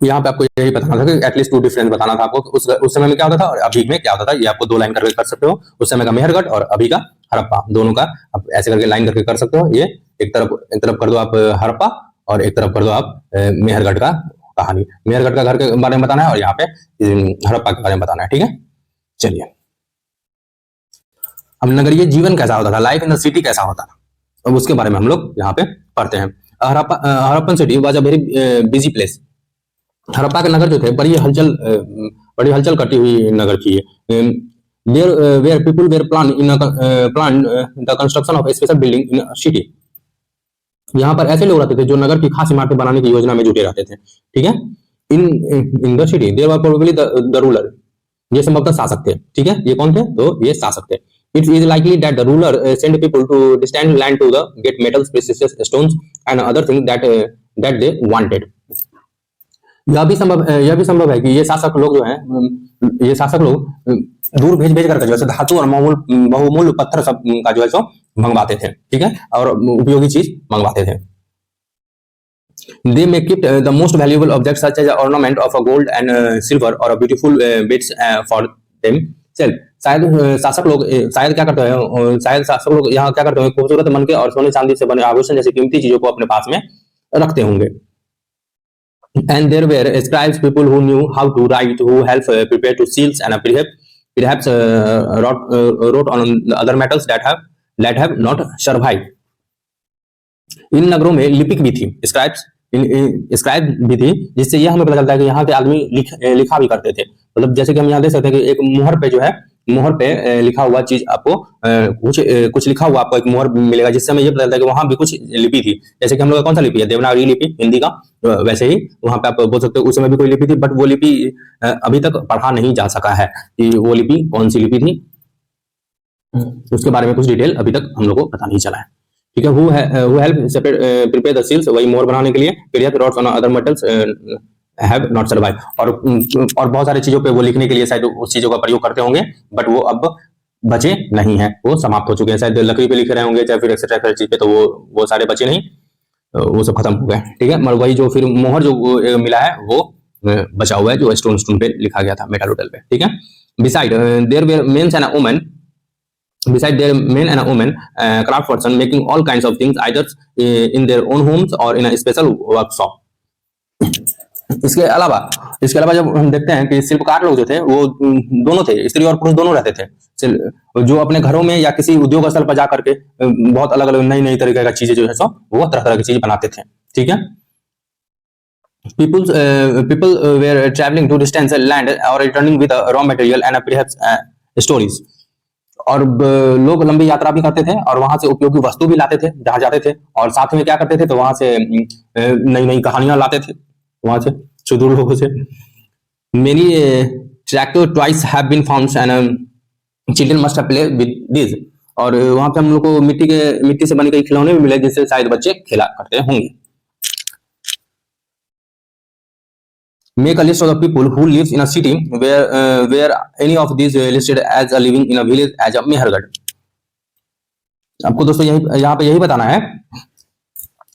यहाँ पे आपको यही बताना था कि एटलीस्ट 2 डिफरेंस बताना था आपको, उस समय में क्या होता था और अभी में क्या होता था। ये आपको 2 लाइन करके कर सकते हो, उस समय का मेहरगढ़ और अभी का हड़प्पा, दोनों का आप ऐसे करके लाइन करके कर सकते हो। ये एक तरफ कर दो आप हड़प्पा और एक तरफ कर दो आप मेहरगढ़ का कहानी। मेहरगढ़ का घर के बारे में बताना है और यहाँ पे हड़प्पा के बारे में बताना है। ठीक है। चलिए, अब नगरीय जीवन कैसा होता था, लाइफ इन द सिटी कैसा होता था, अब उसके बारे में हम लोग यहाँ पे पढ़ते हैं। Harappan city was a very busy place. Harappa के नगर जो थे बड़ी हलचल करती हुई नगर थी। There were people were plan the construction of special building in city. यहाँ पर ऐसे लोग रहते थे जो नगर की खास इमारतें बनाने की योजना में जुटे रहते थे। ठीक है। In the city there were probably the ruler, ये संभवतः शासक थे। ठीक है। ये कौन थे, तो ये शासक थे। It is likely that the ruler send people to distant land to the get metals, precious stones and other thing that they wanted. यह भी संभव है कि ये शासक लोग जो हैं, ये शासक लोग दूर भेज करके जो है धातु और बहुमूल्य पत्थर सब का जो है सो मंगवाते थे। ठीक है। और उपयोगी चीज मंगवाते थे। They may keep the most valuable objects such as ornament of a gold and silver or a beautiful bits for themselves। शायद क्या करते हैं, शायद शासक लोग यहाँ क्या करते हैं, खूबसूरत मन के और सोने चांदी से बने आभूषण जैसी कीमती चीजों को अपने पास में रखते होंगे। And there were scribes, people who knew how to write, who helped prepare to seals, and perhaps wrote on the other metals that have not survived. इन नगरों में लिपिक भी थी, स्क्राइब भी थी, जिससे यह हमें पता चलता है कि यहाँ के आदमी लिखा भी करते थे। मतलब जैसे कि हम यहाँ देख सकते हैं कि एक मुहर पे जो है, मुहर पे लिखा हुआ चीज आपको कुछ लिखा हुआ आपको एक मुहर मिलेगा, जिससे हमें ये पता चलता है कि वहां भी कुछ लिपि थी। जैसे कि हम लोग का कौन सा लिपि है, देवनागरी लिपि हिंदी का, वैसे ही वहां पे आप बोल सकते हो उस समय भी कोई लिपि थी, बट वो लिपि अभी तक पढ़ा नहीं जा सका है कि वो लिपि कौन सी लिपि थी, उसके बारे में कुछ डिटेल अभी तक हम लोग को पता नहीं चला है। ठीक है, who help separate prepare the seals, वही मोहर बनाने के लिए, period rods on other metals have not survive, और बहुत सारी चीजों पे वो लिखने के लिए शायद उस चीजों का प्रयोग करते होंगे, बट वो अब बचे नहीं है, वो समाप्त हो चुके हैं। शायद लकड़ी पे लिख रहे होंगे चाहे फिर एक्सेट्रा चीज पे, तो वो सारे बचे नहीं, वो सब खत्म हो गए। ठीक है, मगर वही जो फिर मोहर जो मिला है वो बचा हुआ है, जो स्टोन पे लिखा गया था मेटालोटल पे। ठीक है, beside there were mens and women, beside their men and women craft person making all kinds of things either in their own homes or in a special workshop. इसके अलावा जब हम देखते हैं कि शिल्पकार लोग जो थे वो दोनों थे, स्त्री और पुरुष दोनों रहते थे, जो अपने घरों में या किसी उद्योग स्थल पर जा करके बहुत अलग अलग नई तरीके का चीजें जो है सो वो तरह तरह की चीजें बनाते थे। ठीक है, people were traveling to distant land or returning with a raw material and perhaps stories, और लोग लंबी यात्रा भी करते थे और वहां से उपयोगी वस्तु भी लाते थे जहां जाते थे, और साथ में क्या करते थे, तो वहां से नई कहानियां लाते थे वहां से सुदूर लोगों से। Many tractor twice have been found and children must have played with this, और वहां पे हम लोग को मिट्टी से बने कई खिलौने भी मिले जिससे शायद बच्चे खेला करते होंगे। Make a list of the people who lives in a city where any of these listed as a living in a village as a Mehrgarh. आपको दोस्तों यहाँ पे यही बताना है,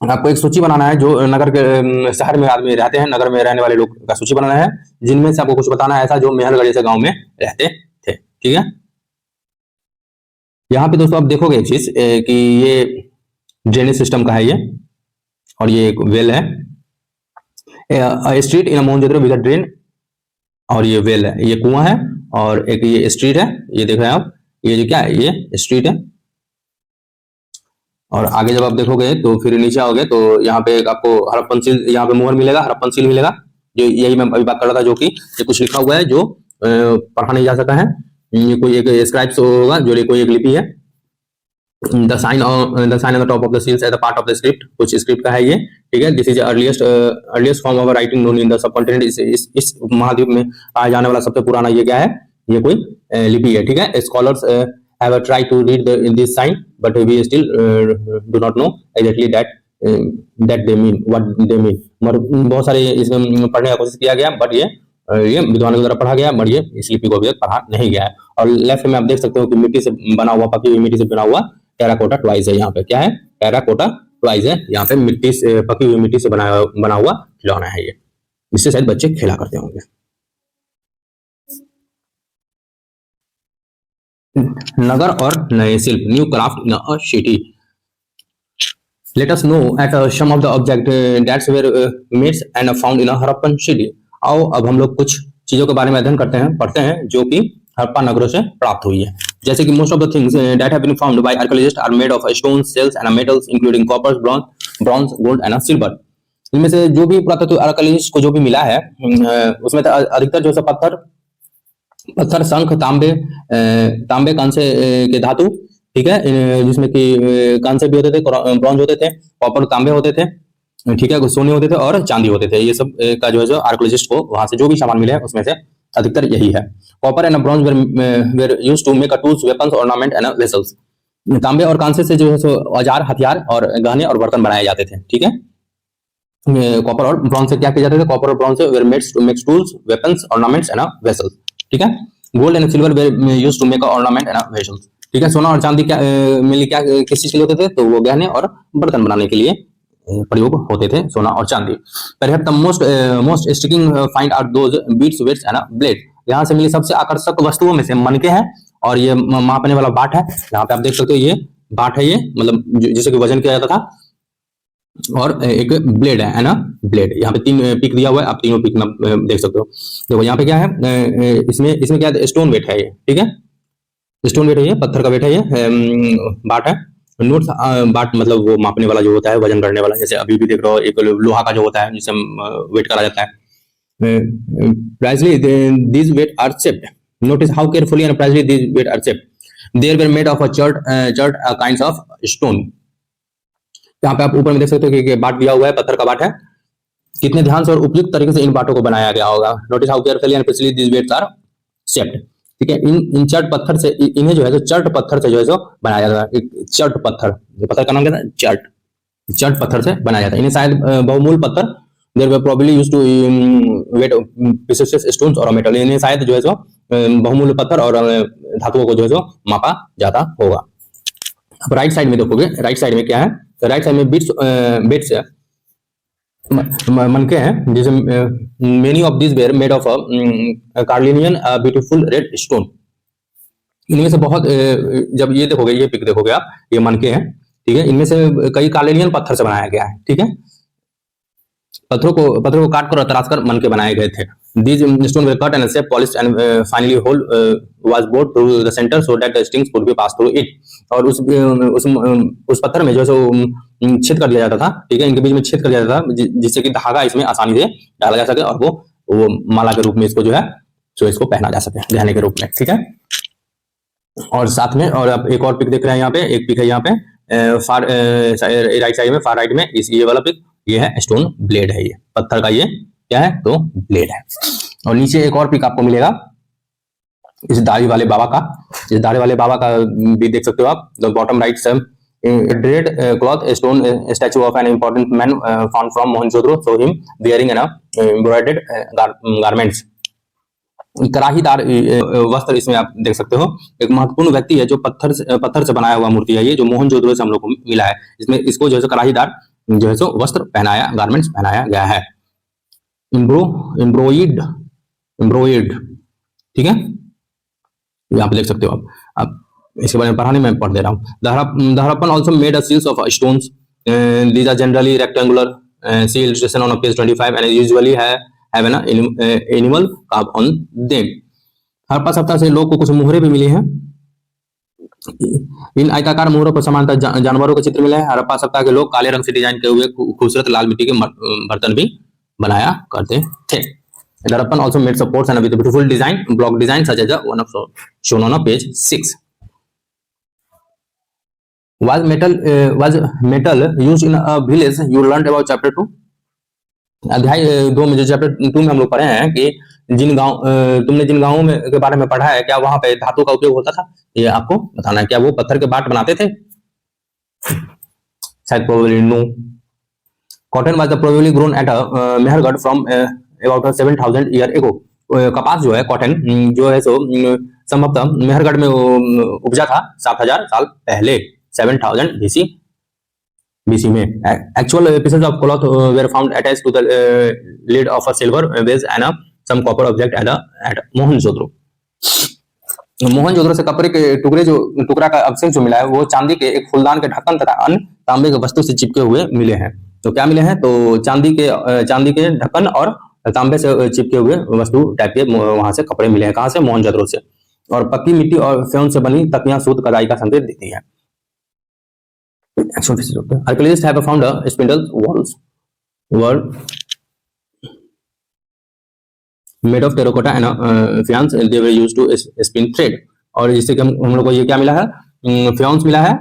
आपको एक सूची बनाना है जो नगर के शहर में आदमी रहते हैं, नगर में रहने वाले लोग का सूची बनाना है, जिनमें से आपको कुछ बताना है ऐसा जो मेहरगढ़ जैसे गांव में रहते थे। ठीक है, यहाँ पे दोस्तों आप देखोगे एक चीज कि ये ड्रेनेज सिस्टम का है ये, और ये एक वेल है, street in Mohenjodaro with drain, और ये वेल है, ये कुआं है, और एक ये स्ट्रीट है, ये देख रहे हैं आप, ये जो क्या है, ये स्ट्रीट है। और आगे जब आप देखोगे तो फिर नीचे आओगे तो यहाँ पे आपको हड़प्पन सील, यहाँ पे मोहर मिलेगा, हड़प्पन सील मिलेगा, जो यही मैं अभी बात कर रहा था, जो कि ये कुछ लिखा हुआ है जो पढ़ा नहीं जा सका है, ये कोई एक स्क्राइब्स होगा जो कोई एक लिपि है। The sign on the top of the seals as a part of the script, कुछ स्क्रिप्ट का है ये। ठीक है, this is earliest form of writing known in the subcontinent, इस महाद्वीप में पाया जाने वाला सबसे पुराना ये क्या है, ये कोई लिपि है। ठीक है, scholars have tried to read this sign but we still do not know exactly that they mean what they mean, मतलब बहुत सारे इसमें पढ़ने का कोशिश किया गया, बट ये विद्वानों द्वारा पढ़ा गया, बट ये इस लिपि को अभी तक पढ़ा नहीं गया है। और लेफ्ट में आप देख सकते हो कि मिट्टी से बना हुआ, पकी हुई मिट्टी से बना हुआ टेराकोटा ट्वाइस है। यहाँ पे क्या है, टेराकोटा ट्वाइस है, यहाँ पे मिट्टी से पकी हुई मिट्टी से बना हुआ खिलौना है ये, जिससे शायद बच्चे खेला करते होंगे। नगर और नए शिल्प, new craft in a city. Let us know at some of the object that's were made and found in a Harappan city. आओ अब हम लोग कुछ चीजों के बारे में अध्ययन करते हैं, पढ़ते हैं, जो कि हड़प्पा नगरों से प्राप्त हुई है। जैसे कि most of the things that have been found by archaeologist are made of stone, shells and metals including copper, bronze, gold and silver. इनमें से जो भी पुरातत्व आर्कियोलॉजिस्ट को जो भी मिला है उसमें अधिकतर जो है पत्थर, शंख, तांबे कांसे के धातु, ठीक है, जिसमें कि कांसे भी होते थे, ब्रॉन्ज होते थे, कॉपर, तांबे होते थे, ठीक है, सोने होते थे और चांदी होते थे। ये सब का जो है जो आर्कियोलॉजिस्ट को वहां से जो भी सामान मिले हैं उसमें से अधिकतर यही है। Copper and bronze were used to make a tools, weapons, ornament and vessels. तांबे और कांसे से जो है सो औजार, हथियार और गहने और बर्तन बनाए जाते थे। ठीक है, कॉपर और ब्रॉन्ज से क्या किए जाते थे, कॉपर और ब्रॉन्ज से were made to make tools, weapons, ornaments and vessels. ठीक है, gold and silver were used to make ornament and vessels. ठीक है, सोना और चांदी क्या मिली, क्या किस चीज के लिए होते थे, तो वो गहने और बर्तन बनाने के लिए प्रयोग होते थे, सोना और चांदी। Perhaps the most striking find are those beads, weights and blades। यहाँ से मिली सबसे आकर्षक वस्तुओं में से मनके हैं और ये मापने वाला बाट है। यहाँ पे आप देख सकते हो ये बाट है, ये मतलब जिसे कि वजन किया जाता था, और एक ब्लेड है ना, ब्लेड। यहाँ पे 3 पिक दिया हुआ है, आप तीनों पिक में देख सकते हो। देखो यहाँ पे क्या है, इसमें इसमें क्या है, स्टोन वेट है ये, ठीक है, स्टोन वेट है ये, पत्थर का वेट है ये, बाट है। नोट्स, बाट मतलब वो मापने वाला जो होता है, वजन करने वाला, जैसे अभी भी देख रहे हो एक लोहा का जो होता है जिसे वेट करा जाता है। Precisely, these weight are shaped. Notice how carefully and precisely these weight are shaped. They were made of a chert kinds of stone. यहाँ पे आप ऊपर में देख सकते हो कि बाट दिया हुआ है, पत्थर का बाट है। कितने ध्यान से और उपयुक्त तरीके से इन बाटों को बनाया गया होगा। Notice how carefully and precisely these weights are shaped. ठीक है, इन चर्ट पत्थर से, इन्हें जो है चर्ट पत्थर से जो है बनाया जाता है। चर्ट पत्थर, पत्थर का नाम क्या था, चर्ट, चर्ट पत्थर से बनाया जाता है। इन्हें शायद बहुमूल पत्थर, there were probably used to weight precious stones और मेटल, इन्हें शायद जो है बहुमूल्य पत्थर और धातुओं को जो है मापा जाता होगा। अब राइट साइड में देखोगे, राइट साइड में क्या है, तो राइट साइड में बिट्स मनके हैं, जैसे many of this were made of carnelian beautiful red stone. इनमें से बहुत, जब ये देखोगे, ये पिक देखोगे आप, ये मनके हैं, ठीक है, इनमें से कई कार्लिनियन पत्थर से बनाया गया है, ठीक है, पत्थरों को काट कर और तराश कर मन के बनाए गए थे। These stone were cut and shaped, polished and finally hole was bored through the center so that the strings could be passed through it. और उस पत्थर में जो है छेद कर दिया जाता था, ठीक है, इनके बीच में छेद कर दिया जाता था, जिससे कि धागा इसमें आसानी से डाला जा सके और वो माला के रूप में इसको जो है सो इसको पहना जा सके, गहने के रूप में, ठीक है। और साथ में, और अब एक और पिक देख रहे हैं यहाँ पे, एक पिक है यहाँ पे फार राइट साइड में, फार राइट में ये वाला पिक, ये है स्टोन ब्लेड है, ये पत्थर का ये क्या है, तो ब्लेड है। और नीचे एक और पिक आपको मिलेगा इस दाढ़ी वाले बाबा का, इस दाढ़ी वाले बाबा का भी देख सकते हो आप। द बॉटम राइट से red cloth stone statue of an important man found from Mohenjodaro, so him wearing an embroidered garments. कराहीदार वस्त्र इसमें आप देख सकते हो। एक महत्वपूर्ण व्यक्ति है जो पत्थर से बनाया हुआ मूर्ति है ये, जो मोहनजोदड़ो से हम लोग को मिला है। इसमें इसको जो है कराहीदार जो है वस्त्र पहनाया, गारमेंट्स पहनाया गया है, एम्ब्रॉयड, ठीक है, यहाँ पे देख सकते हो आप इसके बारे में पढ़ाने में पढ़ दे रहा हूँ। The Harappan also made a seals of stones, these are generally rectangular, see illustration on page 25 and usually have an animal carved on them. Harappa सभ्यता से लोग को कुछ मुहरे भी मिले हैं। इन आयताकार मुहरों पर समानतः जानवरों के चित्र मिले हैं। हड़प्पा सभ्यता के लोग काले रंग से डिजाइन किए हुए खूबसूरत लाल मिट्टी के बर्तन भी बनाया करते थे। The Harappan also made supports and with a beautiful design, block design such as the one of shown on page 6. Was metal used in a village? You learned about chapter 2. अध्याय 2 में, जो चैप्टर 2 में हम लोग पढ़े हैं कि तुमने जिन गांवों में के बारे में पढ़ा है, क्या वहां पे धातु का उपयोग होता था, ये आपको बताना है। क्या वो पत्थर के बाट बनाते थे? शायद probably no. Cotton was probably grown at Mehrgarh from about 7000 year ago. कपास जो है, कॉटन जो है सो संभवतः मेहरगढ़ में उपजा था 7000 साल पहले, 7000 BC में। Actual pieces of cloth were found attached to the lid of a silver vase and some copper object at Mohenjodaro. Mohenjodaro से कपड़े के टुकड़ा का अवशेष जो मिला है वो चांदी के एक फूलदान के ढक्कन तथा अन्य तांबे के वस्तु से चिपके हुए मिले हैं। तो क्या मिले हैं? तो चांदी के ढक्कन और तांबे से चिपके हुए वस्तु टाइप के वहां से कपड़े मिले हैं। कहां से? मोहनजोदड़ो से। और पक्की मिट्टी और फ्योन से बनी तकियां सूत कढ़ाई का संकेत देती है। Archaeologists have found spindle walls were made of terracotta and faience. They were used to spin thread. और जिससे कि हम लोग को ये क्या मिला है? फ्योन्स मिला है,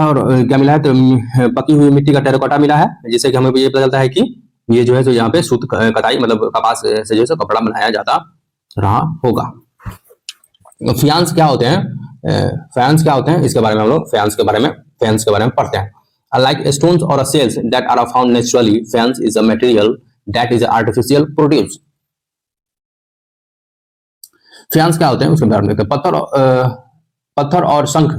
और क्या मिला है? तो पकी हुई मिट्टी का टेराकोटा मिला है, जिससे कि हमें ये पता चलता है कि ये जो है तो यहाँ पे सूत कताई मतलब कपास से जो है कपड़ा बनाया जाता रहा होगा। फ्यान्स क्या होते हैं? फैंस क्या होते हैं इसके बारे में हम लोग फैंस के बारे में पढ़ते हैं। Unlike stones or shells that are found naturally, faience is a material that is artificial produced. Fans क्या होते हैं उसके बारे में देखते हैं। पत्थर और शंख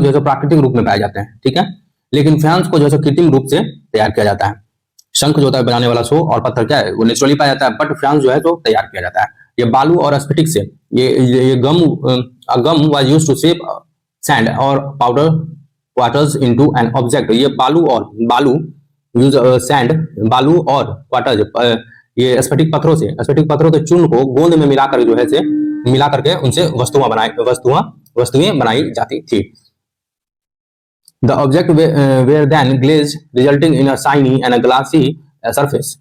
जो है प्राकृतिक रूप में पाए जाते हैं, ठीक है, लेकिन फैंस को जो है कृत्रिम रूप से तैयार किया जाता है। शंख जो होता है बनाने वाला सो, और पत्थर क्या है वो नेचुरली पाया जाता है, बट फैंस जो है तो तैयार किया जाता है। ये बालू और स्फटिक से, ये gum was used to shape sand और powder quartz into an object, ये बालू यूज सैंड, बालू और क्वार्टर्स, ये स्फटिक पत्थरों के चूर्ण को गोंद में मिलाकर जो है से मिला करके उनसे वस्तुएं बनाई जाती थी। The object were then glazed resulting in a shiny and a glassy surface.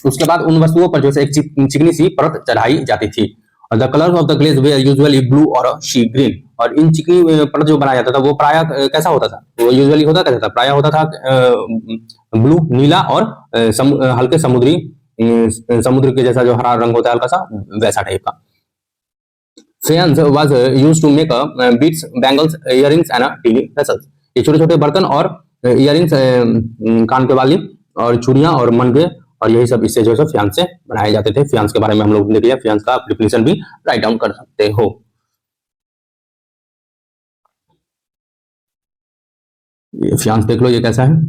उसके बाद उन वस्तुओं पर जो है एक चिकनी सी परत चढ़ाई जाती थी। और the colour of the glaze were usually blue और शी ग्रीन। और इन चिकनी परत जो बनाया जाता था वो प्रायः कैसा होता था, वो यूजुअली होता कैसा था, प्रायः होता था ब्लू नीला और हल्के समुद्र के जैसा जो हरा रंग होता है हल्का सा वैसा टाइप का। Faience was used to make beads, bangles, earrings and teeny vessels। ये छोटे छोटे बर्तन और इयरिंग्स, कान के वाली और चूड़ियां और मनके और यही सब इससे जो है फियांस से बनाए जाते थे। फियांस के बारे में हम लोग देख लिया, फियांस का डिफिनेशन भी राइट डाउन कर सकते हो। ये फियांस देख लो ये कैसा है।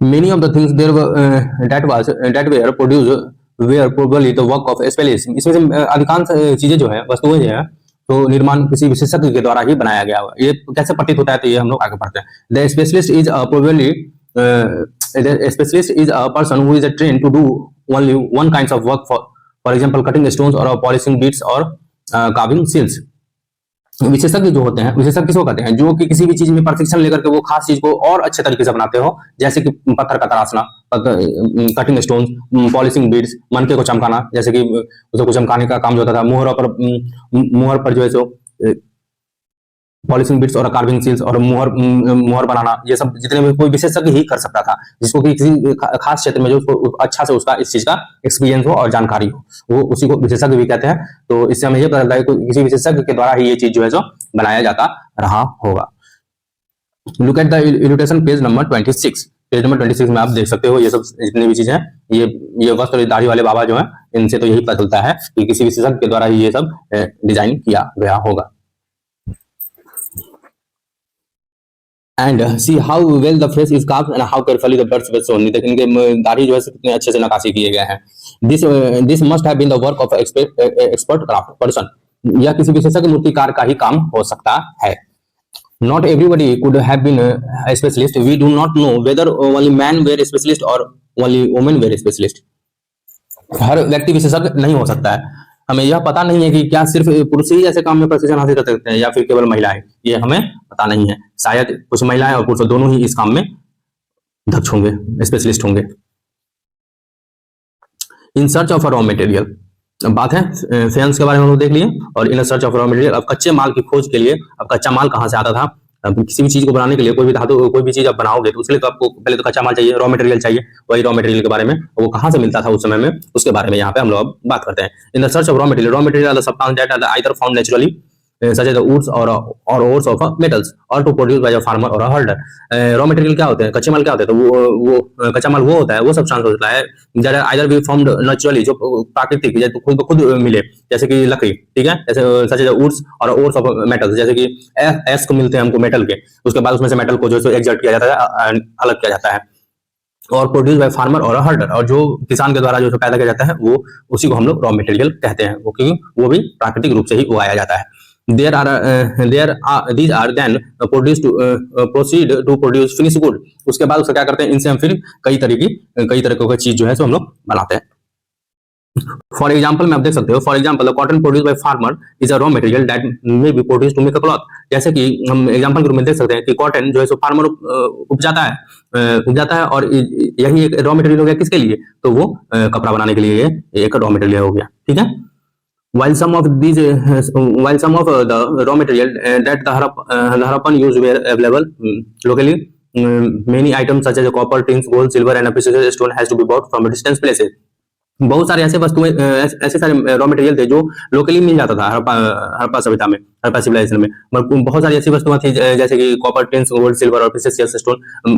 Many of the things there were that were produced were probably the work of a specialist। इसमें से अधिकांश चीजें जो है वस्तुएं जो है तो निर्माण किसी विशेषज्ञ के द्वारा ही बनाया गया हुआ। ये कैसे प्रतीत होता है तो ये हम लोग आगे पढ़ते हैं। The specialist is probably the specialist is a person who is trained to do only one kinds of work, for example cutting stones or polishing beads or carving seals। विशेषज्ञ जो होते हैं, विशेषज्ञ किसको कहते हैं, जो कि किसी भी चीज में प्रशिक्षण लेकर के वो खास चीज को और अच्छे तरीके से बनाते हो, जैसे कि पत्थर का तराशना, कटिंग स्टोन, पॉलिशिंग बीड्स, मनके को चमकाना, जैसे कि उसको चमकाने का काम जो होता था, मुहर पर जो है सो पॉलिशिंग बीड्स और कार्विंग सील्स और मुहर बनाना, ये सब जितने भी कोई विशेषज्ञ ही कर सकता था, जिसको कि किसी खास क्षेत्र में जो उसको अच्छा से उसका इस चीज का एक्सपीरियंस हो और जानकारी हो, वो उसी को विशेषज्ञ भी कहते हैं। तो इससे हमें ये पता चलता है कि किसी विशेषज्ञ के द्वारा ही ये चीज जो है जो बनाया जाता रहा होगा। Look at the illustration page number 26। Page number 26 में आप देख सकते हो ये सब जितनी भी चीजें हैं, ये वस्त्र दाढ़ी वाले बाबा जो है इनसे तो यही पता चलता है कि किसी विशेषज्ञ के द्वारा ही ये सब डिजाइन किया गया होगा। And see how well the face is carved and how carefully the birds were sewn। इनके दाढ़ी जो है कितने अच्छे से नक्काशी किए गए हैं। This must have been the work of expert craft person। यह किसी विशेषज्ञ मूर्तिकार का ही काम हो सकता है। Not everybody could have been a specialist। We do not know whether only men were specialist or only women were specialist। हर व्यक्ति विशेषज्ञ नहीं हो सकता है। हमें यह पता नहीं है कि क्या सिर्फ पुरुष ही ऐसे काम में प्रशिक्षण हासिल कर सकते हैं या फिर केवल महिलाएं, ये हमें पता नहीं है। शायद कुछ महिलाएं और पुरुष दोनों ही इस काम में दक्ष होंगे, स्पेशलिस्ट होंगे। In search of raw material, बात है फेंस के बारे में हम लोग देख लिए। और in search of raw material, अब कच्चे माल की खोज के लिए, अब कच्चा माल कहाँ से आता था, अब किसी भी चीज को बनाने के लिए, कोई भी धातु कोई भी चीज आप बनाओगे तो उसके लिए तो आपको पहले तो कच्चा माल चाहिए, रॉ मटेरियल चाहिए। वही रॉ मटेरियल के बारे में, वो कहाँ से मिलता था उस समय में, उसके बारे में यहाँ पे हम लोग बात करते हैं। In the search of raw material are the substance that are either found naturally such as the woods or ores of metals or to produce by a farmer or a herder। Raw material क्या होते हैं, कच्चे माल क्या होते हैं, तो वो कच्चा माल वो होता है, वो सब्सटेंस होता है that are either be found naturally, जो प्राकृतिक जैसे खुद ब खुद मिले, जैसे कि लकड़ी, ठीक है, जैसे सच एज वुड्स और ओर्स ऑफ मेटल्स, जैसे कि एस को मिलते हैं हमको मेटल के, उसके बाद उसमें से मेटल को जो है एक्सट्रैक्ट किया जाता है, अलग किया जाता है। और प्रोड्यूस बाय फार्मर और हर्डर, और जो किसान के द्वारा जो पैदा किया जाता है वो उसी को हम लोग रॉ मटेरियल कहते हैं, वो क्योंकि वो भी प्राकृतिक रूप से ही उगाया जाता है। These are then produced to proceed to produce finished good। उसके बाद उसका क्या करते हैं, इनसे हम फिर कई तरीकों की चीज जो है सो हम लोग बनाते हैं। फॉर एग्जाम्पल में आप देख सकते हो, for example cotton produce by farmer is a raw material that may be produce to make a cloth. जैसे कि हम एग्जाम्पल के रूप में देख सकते हैं कि कॉटन जो है सो फार्मर उपजाता है और यही एक रॉ मटेरियल हो गया किसके लिए, तो वो कपड़ा बनाने के लिए एक रॉ मटेरियल हो गया, ठीक है। While some of the raw material that the Harappan used were available locally, many items such as copper, tin, gold, silver and precious stone has to be bought from distant places। बहुत सारे ऐसे वस्तुएं, ऐसे सारे raw material थे जो locally मिल जाता था हड़प्पा सभ्यता में, हड़प्पा सिविलाइजेशन में। बहुत सारी ऐसी वस्तुएं थी जैसे कि कॉपर, टिन, गोल्ड, सिल्वर और प्रेशियस स्टोन,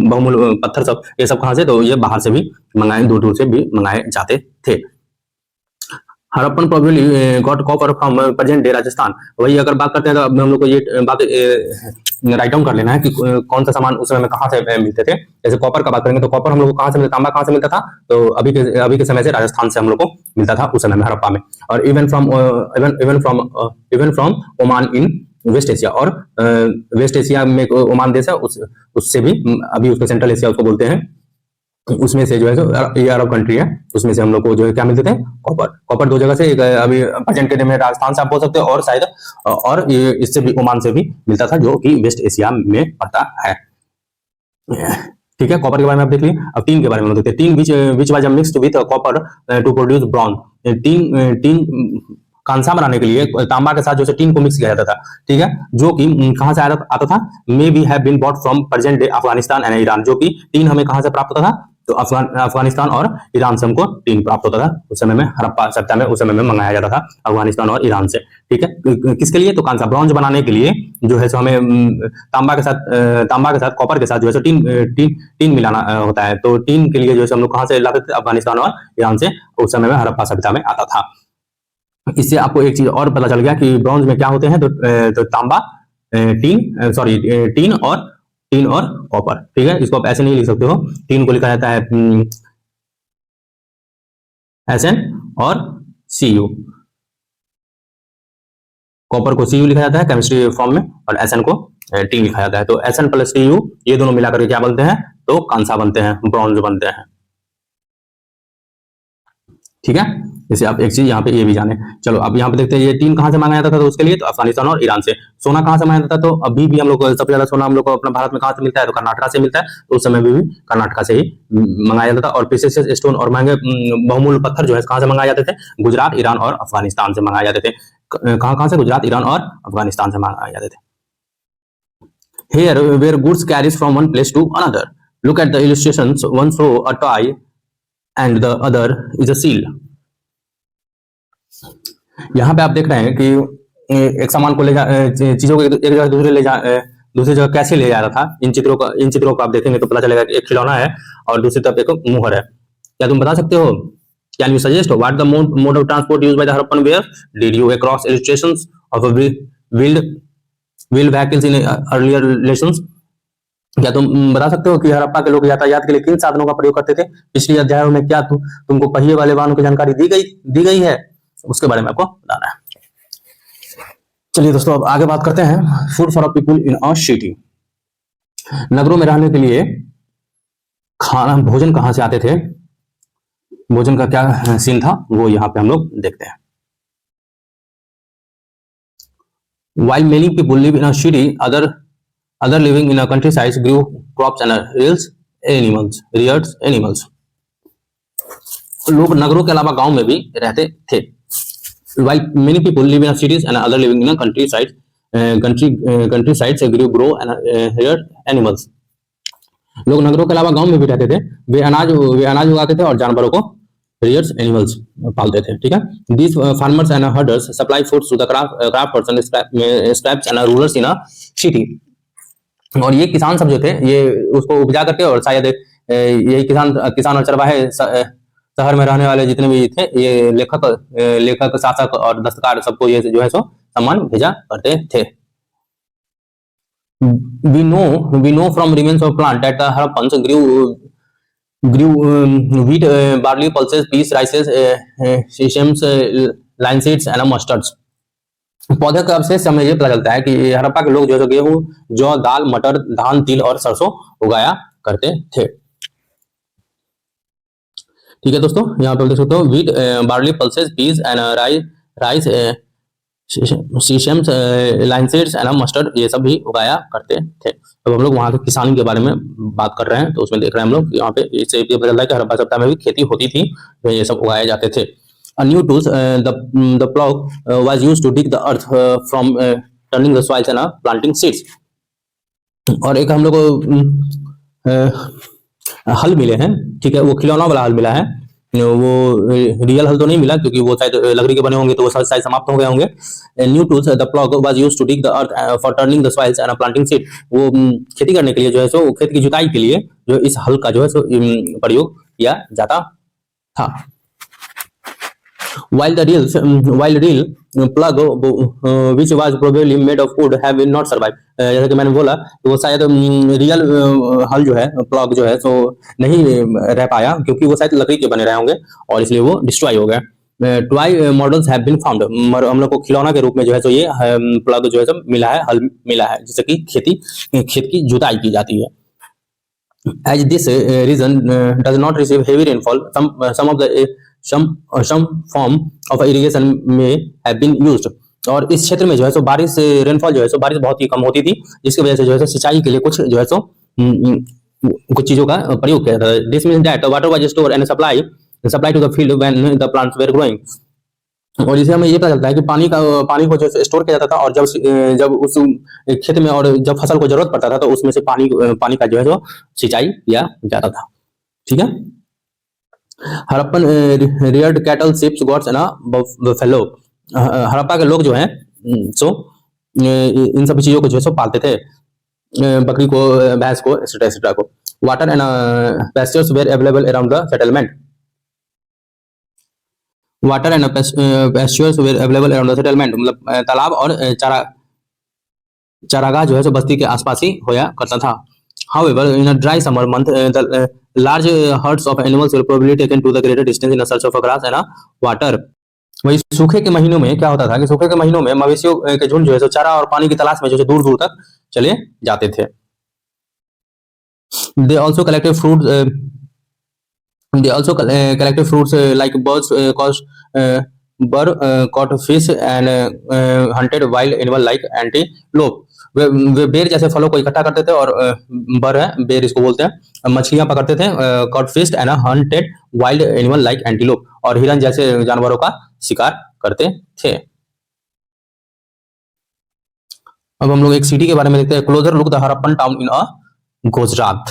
बहुमूल्य पत्थर, सब ये सब कहाँ से, तो ये बाहर से भी मंगाए, दूर दूर से भी मंगाए जाते थे। Harappan probably got copper from present day Rajasthan. वही अगर बात करते हैं तो अब हम लोग को ये बात राइट डाउन कर लेना है कि कौन सा सामान उस समय में कहाँ से मिलते थे। जैसे कॉपर का बात करेंगे तो कॉपर हम लोग को कहाँ से मिलता, तांबा कहाँ से मिलता था, तो अभी के समय से राजस्थान से हम लोग को मिलता था उस समय में, हड़प्पा में। और even from Oman in West Asia, और वेस्ट एशिया में ओमान देश है, उससे भी अभी उसको सेंट्रल एशिया उसको बोलते हैं, उसमें से जो है ये अरब कंट्री है, उसमें से हम लोग को जो है क्या मिलते थे, कॉपर। कॉपर दो जगह से, एक अभी प्रेजेंट के डे में राजस्थान से आप बोल सकते हो, और शायद और ये इससे भी ओमान से भी मिलता था, जो कि वेस्ट एशिया में पड़ता है। ठीक है, कॉपर के बारे में आप देख लिए। अब टीन के बारे में हम देखते हैं। Tin which was mixed with copper to produce bronze. Tin कांसा बनाने के लिए तांबा के साथ जो है टीन को मिक्स किया जाता था। ठीक है, जो कि कहां से आता था, may be have been bought from present day Afghanistan and Iran. जो कि टीन हमें कहां से प्राप्त होता था, तो अफगानिस्तान और ईरान से हमको टीन प्राप्त होता था उस समय में, हड़प्पा सभ्यता में उस समय में मंगाया जाता था अफगानिस्तान और ईरान से। ठीक है, किसके लिए, तो कांसा ब्रॉन्ज बनाने के लिए जो है सो हमें तांबा के साथ कॉपर के साथ जो है सो टीन मिलाना होता है। तो टीन के लिए जो है हम लोग कहां से लाते थे, अफगानिस्तान और ईरान से उस समय में हड़प्पा सभ्यता में आता था। इससे आपको एक चीज और पता चल गया कि ब्रॉन्ज में क्या होते हैं, तो तांबा, टीन और कॉपर। ठीक है, इसको आप ऐसे नहीं लिख सकते हो, टीन को लिखा जाता है Sn और Cu, कॉपर को Cu लिखा जाता है केमिस्ट्री फॉर्म में, और Sn को टीन लिखा जाता है। तो Sn प्लस Cu ये दोनों मिलाकर के क्या बनते हैं, तो कांसा बनते हैं, ब्रॉन्ज बनते हैं। ठीक है, जैसे आप एक चीज यहाँ पे ये भी जाने। चलो अब यहाँ पे देखते हैं ये टीन कहाँ से मांगा जाता था, तो उसके लिए तो अफगानिस्तान और ईरान से। सोना कहाँ से मांगा जाता था, तो अभी भी हम लोग को सबसे ज्यादा सोना हम लोग को अपना भारत में कहाँ से मिलता है, तो कर्नाटका से मिलता है। तो उस समय भी कर्नाटका से ही मंगाया जाता था। और प्रीशियस स्टोन और महंगे बहुमूल्य पत्थर जो है कहाँ से मंगाए जाते थे, गुजरात, ईरान और अफगानिस्तान से मंगाए जाते थे। कहाँ से, गुजरात, ईरान और अफगानिस्तान से मंगाए जाते थे। Here where goods carries from one place to another. Look at the illustrations. One show a toy and the other is a seal. यहाँ पे आप देख रहे हैं कि एक सामान को चीजों को एक जगह दूसरी जगह कैसे ले जा रहा था। इन चित्रों को आप देखेंगे तो पता चलेगा कि एक खिलौना है और दूसरी तरफ एक मुहर है। क्या तुम बता सकते हो, can you suggest what the mode of transport used by the Harappan were? Did you across illustrations of wheeled vehicles in earlier relations? क्या तुम बता सकते हो कि हड़प्पा के लोग यातायात के लिए किन साधनों का प्रयोग करते थे? पिछले अध्यायों में क्या तुमको पहिए वाले वाहनों की जानकारी दी गई है, उसके बारे में आपको बताना है। चलिए दोस्तों, अब आगे बात करते हैं food for people in a city. नगरों में रहने के लिए भोजन कहां से आते थे, भोजन का क्या सीन था, वो यहाँ पे हम लोग देखते हैं। While many people live in a city, other living in a countryside grew crops and reared animals. लोग नगरों के अलावा गांव में भी रहते थे। While many people live in cities and other living in a countrysides grow and reared animals. लोग नगरों के अलावा गांव में भी रहते थे, वे अनाज उगाते थे और जानवरों को reared animals पालते थे। ठीक है, these farmers and herders supply food to the crafters and scraps and rulers in a city. और ये किसान सब जो थे ये उसको उपजा करके, और शायद ये किसान और चरवाहे शहर में रहने वाले जितने भी थे, ये लेखक, शासक और दस्तकार सबको ये जो है सो सामान भेजा करते थे। We know from remains of plant that the Harappans grew wheat, barley, pulses, peas, rices, sesames, linseeds and mustards. पौधे के अवशेष से हमें ये पता चलता है कि हड़प्पा के लोग जो है गेहूं, जौ, दाल, मटर, धान, तिल और सरसों उगाया करते थे। ठीक है दोस्तों, यहाँ पे देख सकते हो wheat, barley, pulses, peas and rice, sesames, linseeds and mustard, ये सब भी उगाया करते थे। अब हम लोग वहाँ के किसानी के बारे में बात कर रहे हैं, तो उसमें देख रहे हैं हम लोग यहाँ पे इससे ये पता चलता है कि हड़प्पा सभ्यता में भी खेती होती थी, तो ये सब उगाए जाते थे। A new tools, the plough was used to dig the earth from turning the soils and planting seeds. और एक हम लोग को हल मिले हैं। ठीक है, वो खिलौना वाला हल मिला है, वो रियल हल तो नहीं मिला क्योंकि वो शायद लकड़ी के बने होंगे, तो वो शायद समाप्त हो गए होंगे। New tools, the plough was used to dig the earth for turning the soils and planting seed. वो खेती करने के लिए जो है सो खेत की जुताई के लिए जो इस हल का जो है सो प्रयोग किया जाता था। while real plug which was probably made of wood have not survived। जैसा कि मैंने बोला तो वो शायद रियल हल जो है प्लग जो है तो नहीं रह पाया क्योंकि वो शायद लकड़ी के बने रहे होंगे और इसलिए वो डिस्ट्रॉय हो गया। Toy models have been found, हम लोग को खिलौना के रूप में जो है तो ये प्लग जो है सब मिला है, हल मिला है जिससे कि खेत की जुताई की जाती है। As this region does not receive heavy rainfall, some form of irrigation may have been used। और इस क्षेत्र में जो है सो बारिश रेनफॉल जो है सो बारिश बहुत ही कम होती थी जिसकी वजह से जो है सो सिंचाई के लिए कुछ जो है सो कुछ चीजों का प्रयोग किया जाता है। This means that water was stored and supply to the field when the plants were growing. और इससे हमें ये पता चलता है कि पानी को जो स्टोर किया जाता था और जब उस खेत में और जब फसल को जरूरत पड़ता था तो उसमें से पानी का जो है जो सिंचाई किया जाता था। ठीक है। Harappan Rudyard cattle ships gots and buffalo. Harappa के लोग जो हैं सो इन सभी चीजों को जो है सो पालते थे, बकरी को, भैंस को, एक्सेट्रा को। Water and pastures were available around the settlement. Water and pastures were available around the settlement, मतलब तालाब और चारागाह जो है सो बस्ती के आसपास ही होया करता था। However, in a dry summer month, the large herds of animals were probably taken to the greater distance in a search of grass and water। वही सूखे के महीनों में क्या होता था कि सूखे के महीनों में मवेशियों के झुंड जो है सो चारा और पानी की तलाश में जो है दूर दूर तक चले जाते थे। They also collected fruits। Like birds caught fish and hunted wild animal like antelope। वे बेर जैसे फलों को इकट्ठा करते थे और बर है बेर इसको बोलते हैं, मछलियां पकड़ते थे, caught fish and hunted wild animal like antelope, और हिरन जैसे जानवरों का शिकार करते थे। अब हम लोग एक सिटी के बारे में देखते हैं। Closer look the Harappan town in a Gujarat.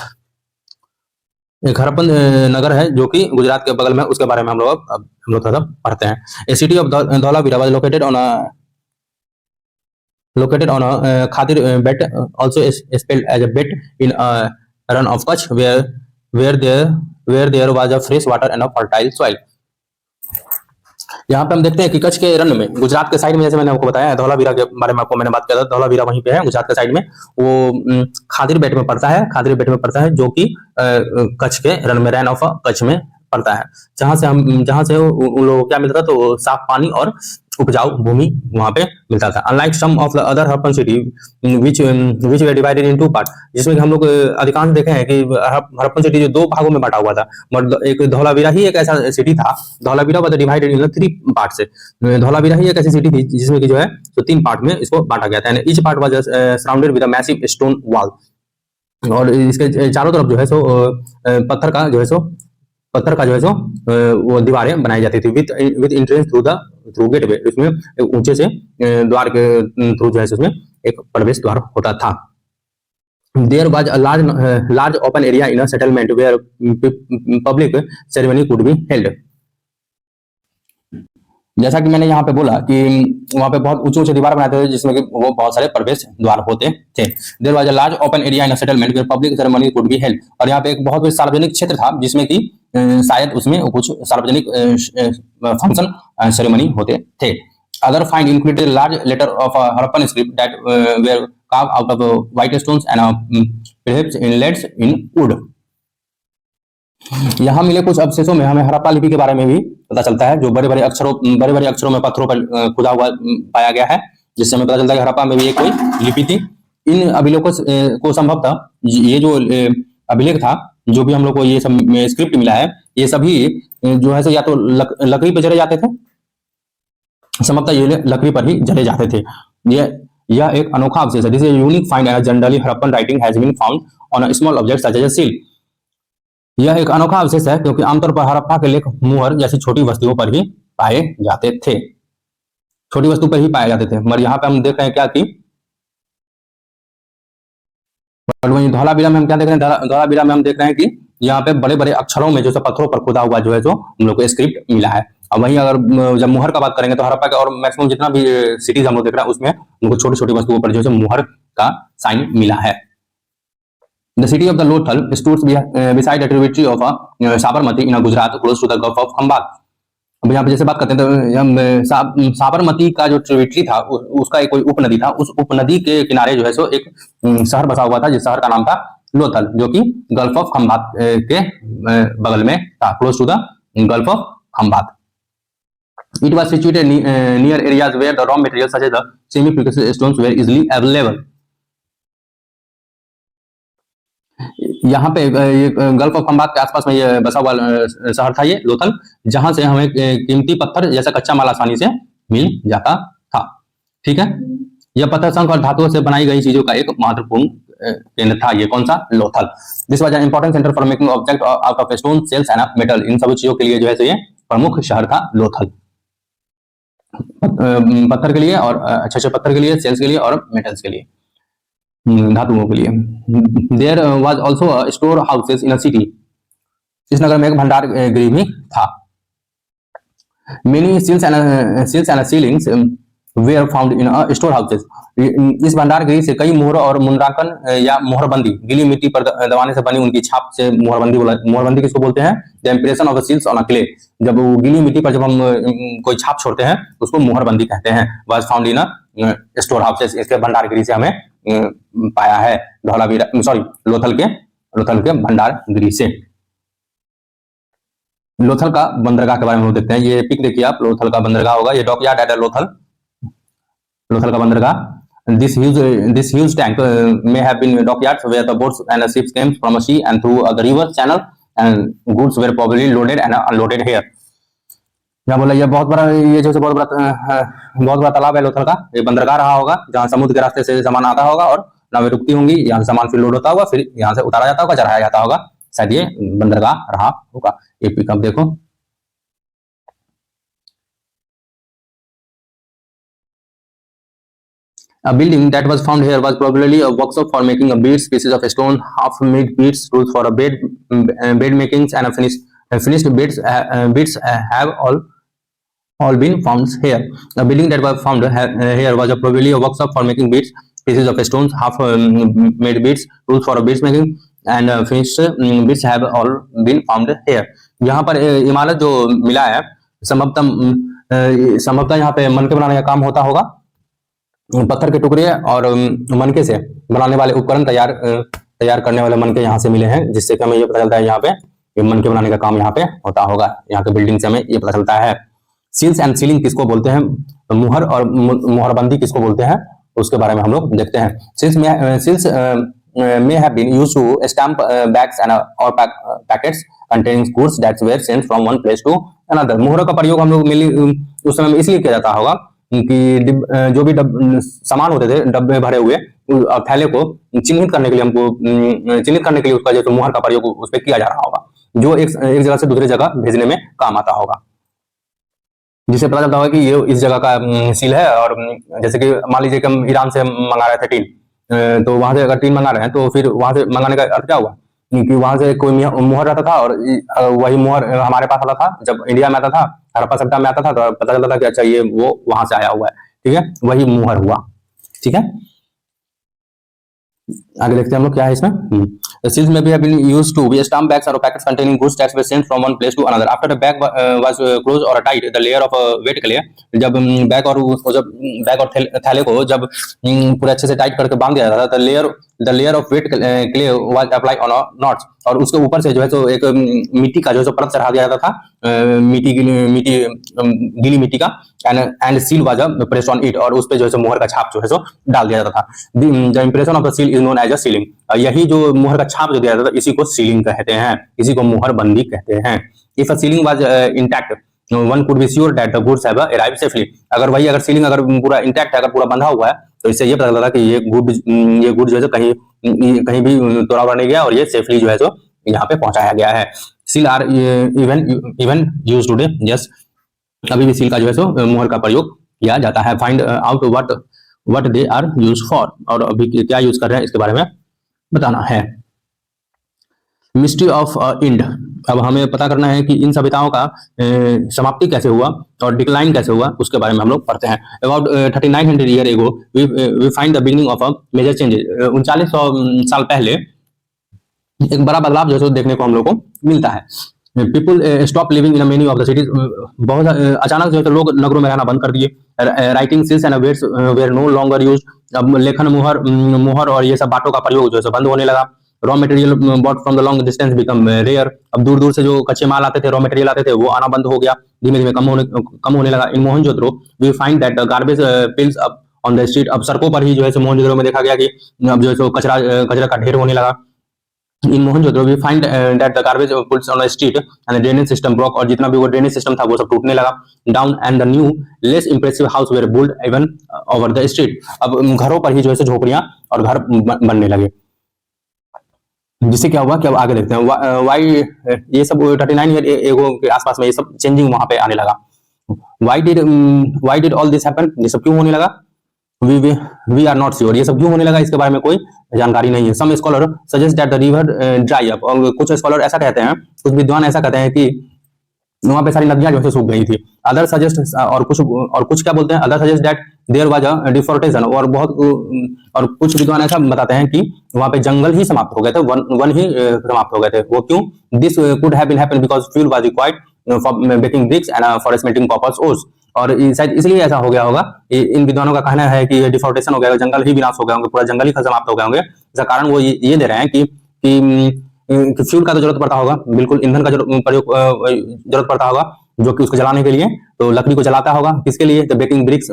एक हड़प्पन नगर है जो कि गुजरात के बगल में, उसके बारे में हम लोग थोड़ा सा पढ़ते हैं। A city of Dholavira was located on a Khadir bet, also spelled as a bet, in a run of Kutch, where there was a fresh water and a fertile soil। यहाँ पे हम देखते हैं कि कच्छ के रन में, गुजरात के साइड में, जैसे मैंने आपको बताया धौलावीरा के बारे में आपको मैंने बात किया था, धौलावीरा वहीं पे है गुजरात के साइड में, वो खादिर बेट में पड़ता है जो कि कच्छ के रन में, रन ऑफ कच्छ में पड़ता है, जहां से उन लोगों को क्या मिलता था तो साफ पानी और उपजाऊ भूमि वहां पे मिलता था। Unlike some of the other Harappan city which were divided in two part, जिसमें हम लोग अधिकांश देखे हैं कि हड़प्पन सिटी जो दो भागों में बांटा हुआ था, मतलब एक धौलावीरा ही एक ऐसा सिटी था, Dholavira was divided in 3 part से। धौलावीरा ही एक ऐसी सिटी थी जिसमें कि जो है तो 3 पार्ट में इसको बांटा गया था, and each part was surrounded with a massive stone wall. और इसके चारों तरफ जो है सो पत्थर का जो है सो वो दीवारें बनाई जाती थी विद एंट्रेंस थ्रू गेटवे, इसमें ऊंचे से द्वार के थ्रू जो है उसमें एक प्रवेश द्वार होता था। There was a large open area in a settlement where public ceremony could be held। जैसा कि मैंने यहाँ पे बोला कि वहां पे बहुत ऊंचे दीवार बनाते थे जिसमें कि वो बहुत सारे प्रवेश द्वार होते थे। There was a large open area in a settlement where public ceremony could be held। और यहाँ पे एक बहुत बड़ा सार्वजनिक क्षेत्र था जिसमें कि शायद उसमें कुछ सार्वजनिक फंक्शन सेरेमनी होते थे। Other find included a large letter of Harappan script that were carved out of white stones and perhaps inlaid in wood। यहाँ मिले कुछ अवशेषों में हमें हड़प्पा लिपि के बारे में भी पता चलता है, जो बड़े बड़े अक्षरों में पत्थरों पर खुदा हुआ पाया गया है, जिससे हमें पता चलता है कि हड़प्पा में भी एक कोई लिपि थी। इन अभिलेखों को संभवतः ये जो अभिलेख था, जो भी हम लोग को ये सब स्क्रिप्ट मिला है, ये सभी जो है या तो लकड़ी पर जले जाते थे, संभवतः ये लकड़ी पर ही जले जाते थे। यह एक अनोखा अवशेष है। This is unique find and generally Harappan writing has been found on a small object such as a seal. यह एक अनोखा अवशेष है क्योंकि आमतौर पर हड़प्पा के लेख मुहर जैसी छोटी वस्तुओं पर ही पाए जाते थे, मगर यहाँ पे हम देख रहे हैं क्या कि धौलावीरा में हम क्या देख रहे हैं, धौलावीरा में हम देख रहे हैं कि यहाँ पे बड़े बड़े अक्षरों में जो पत्थरों पर खुदा हुआ जो है जो हम लोग को स्क्रिप्ट मिला है। और वहीं अगर जब मुहर का बात करेंगे तो हड़प्पा के और मैक्सिमम जितना भी सिटीज हम लोग देख रहे हैं उसमें उनको छोटी छोटी वस्तुओं पर जो है मुहर का साइन मिला है। The city of the Lothal stood beside a tributary of Sabarmati in Gujarat, close to the Gulf of Khambhat। अब यहाँ पे जैसे बात करते हैं तो साबरमती का जो ट्रिब्यूटरी था उसका एक कोई उपनदी था, उस उपनदी के किनारे जो है सो एक शहर बसा हुआ था, जिस शहर का नाम था लोथल, जो कि गल्फ ऑफ खंबात के बगल में था, close to the gulf of Khambhat. It was situated near areas where the raw materials such as the semi-precious stones were easily available. यहाँ पे ये गल्फ ऑफ खंबात के आसपास में ये बसा हुआ शहर था ये लोथल, जहां से हमें कीमती पत्थर जैसा कच्चा माल आसानी से मिल जाता था. ठीक है, यह पत्थर शंख और धातुओं से बनाई गई चीजों का एक महत्वपूर्ण केंद्र था. ये कौन सा? Lothal. This was an important centre for making object out of stone, shells and metal. इन सब चीजों के लिए जो है ये प्रमुख शहर था लोथल, पत्थर के लिए और अच्छे पत्थर के लिए, सेल्स के लिए और मेटल्स के लिए, धातुओं के लिए. There was also store houses in a city. इस नगर में एक भंडार गृह भी था. Many seals and sealings were found in a store houses. इस भंडार गृह से कई मोहर और मुद्रांकन या मोहरबंदी, गीली मिट्टी पर दबाने से बनी उनकी छाप से मोहरबंदी किसको बोलते हैं? The impression of the seals on a clay. जब वो गीली मिट्टी पर जब हम कोई छाप छोड़ते हैं उसको मोहरबंदी कहते हैं. Was found in a store houses. इसके भंडार गृह से हमें पाया है लोथल के भंडार गृह से. लोथल का बंदरगाह के बारे में हम देखते हैं. ये पिक देखिए आप, लोथल का बंदरगाह होगा, ये डॉकयार्ड एट लोथल का बंदरगाह. This huge tank may have been dockyards where the boats and the ships came from a sea and through the river channel, and goods were probably loaded and unloaded here. क्या बोला? ये बहुत बड़ा तालाब है लोथल का. ये बंदरगाह रहा होगा जहाँ समुद्र के रास्ते से सामान आता होगा और नावें रुकती होंगी, यहाँ से सामान फिर लोड होता होगा, फिर यहाँ से उतारा जाता होगा, चढ़ाया जाता होगा. शायद ये बंदरगाह रहा होगा. ये पिकअप देखो. A building that was found here was probably a workshop for making a beads, pieces of stone, half-made beads, tools for a bed makings, and finished beads have all been found here. A building that was found here was probably a workshop for making beads, pieces of stones, half-made beads, tools for beads making, and finished beads have all been found here. यहाँ पर इमारत जो मिला है संभवतः यहाँ पे मन के बनाने का काम होता होगा. पत्थर के टुकड़े और मनके से बनाने वाले उपकरण तैयार करने वाले मनके यहाँ से मिले हैं, जिससे कि हमें ये पता चलता है यहाँ पे मनके बनाने का काम यहाँ पे होता होगा. यहाँ के बिल्डिंग से हमें ये पता चलता है. सील्स एंड सीलिंग किसको बोलते हैं? मुहर और मोहरबंदी किसको बोलते हैं? उसके बारे में हम लोग देखते हैं. Seals may have been used to stamp bags and or packets containing goods that were sent from one place to another. मुहरों का प्रयोग हम लोग उस समय में इसलिए किया जाता होगा कि जो भी सामान होते थे डब्बे भरे हुए और थैले को चिन्हित करने के लिए उसका जो मुहर का प्रयोग उस पर किया जा रहा होगा, जो एक जगह से दूसरी जगह भेजने में काम आता होगा, जिससे पता चलता होगा कि ये इस जगह का सील है. और जैसे कि मान लीजिए कि हम ईरान से मंगा रहे थे टीन, तो वहां से अगर टीन मंगा रहे हैं तो फिर वहां से मंगाने का अर्थ क्या हुआ कि वहां से कोई मुहर रहता था और वही मुहर हमारे पास आता था. जब इंडिया में आता था, हड़प्पा सभ्यता में आता था, तो पता चलता था कि अच्छा ये वो वहां से आया हुआ है. ठीक है, वही मुहर हुआ. ठीक है, आगे देखते हैं हम लोग क्या है इसमें. Seals may be have been used to be stamp bags or packets containing goods that were sent from one place to another. After the bag was closed or tied, the layer of wet clay, जब bag और थैले को जब पूरे अच्छे से tight करके बांध दिया जाता था, the layer of wet clay was applied on knots, और उसके ऊपर से जो है तो एक मिट्टी का जो है परत चढ़ा दिया जाता था, गीली मिट्टी का, and seal was pressed on it, और उस पे जो है मुहर का छाप जो है सो डाल दिया जाता था. The impression of the seal is known as a sealing. यही जो मुहर का छाप जो दिया जाता था इसी को सीलिंग कहते हैं, इसी को मुहर बंदी कहते हैं. If a sealing was intact, one could be sure that the goods have arrived safely. अगर सीलिंग अगर पूरा इंटैक्ट है, अगर पूरा बंधा हुआ है, तो इससे ये पता चलता था कि ये गुड जो है कहीं भी तोड़ा हुआ नहीं गया और ये सेफली जो है तो यहाँ पे पहुंचाया गया है. Seal are even use today. Yes, अभी भी सील का जो है सो मुहर का प्रयोग किया जाता है. Find out what they are use for, और अभी क्या यूज कर रहे हैं इसके बारे में बताना है. Mystery of end. अब हमें पता करना है कि इन सभ्यताओं का समाप्ति कैसे हुआ और डिक्लाइन कैसे हुआ, उसके बारे में हम लोग पढ़ते हैं. About 3900 year ago we find the beginning of a major changes. 3900 साल पहले एक बड़ा बदलाव जो है देखने को हम लोग को मिलता है. People stop living in many of the cities, बहुत अचानक जो है तो लोग नगरों में रहना बंद कर दिए। Writing seals and weights were no longer use, अब लेखन मुहर मुहर और ये सब बातों का प्रयोग जो है बंद होने लगा। Raw material bought from the long distance become rare, अब दूर दूर से जो कच्चे माल आते थे, रॉ मटेरियल आते थे, वो आना बंद हो गया, धीमे धीमे कम होने लगा। In Mohenjodaro we find that the garbage piles up on the street, अब सड़कों पर ही जो है मोहनजोदड़ो में देखा गया कि अब जो है कचरा का ढेर होने लगा। In Mohenjodaro we find that the garbage puts on the street and the drainage system block, और जितना भी वो ड्रेनेज सिस्टम था वो सब टूटने लगा। Down and the new less impressive house were build even over the street, अब घरों पर ही जो है झोपड़ियां और घर बनने लगे। जिससे क्या हुआ कि अब आगे देखते हैं वाई ये सब 39 ईयर एगो के आसपास में ये सब चेंजिंग वहां पे आने लगा। Why did all this happen, ये सब क्यों होने लगा? वी आर नॉट श्योर, ये सब क्यों होने लगा इसके बारे में कोई जानकारी नहीं है। Some scholar suggest that the river dry up, और कुछ स्कॉलर ऐसा कहते हैं, कुछ विद्वान ऐसा कहते हैं कि वहां पे सारी नदियां जो है सूख गई थी। अदर सजेस्ट और कुछ क्या बोलते हैं, other suggest that there was a deforestation, और कुछ विद्वान ऐसा बताते हैं कि वहां पे जंगल ही समाप्त हो गए थे, वन ही समाप्त हो गए थे। वो क्यों? This could have been happen because fuel was required for baking bricks and for smelting copper ores, और शायद इसलिए ऐसा हो गया होगा। इन विद्वानों का कहना है कि डिफोर्टेशन हो गया, जंगल ही विनाश हो गए होंगे, पूरा जंगल ही समाप्त हो गए होंगे। इसका कारण वो ये दे रहे हैं कि फ्यूल का तो जरूरत पड़ता होगा, बिल्कुल ईंधन का जरूरत पड़ता होगा, जो कि उसको जलाने के लिए, तो लकड़ी को जलाता होगा, किसके लिए? तो बेकिंग ब्रिक्स,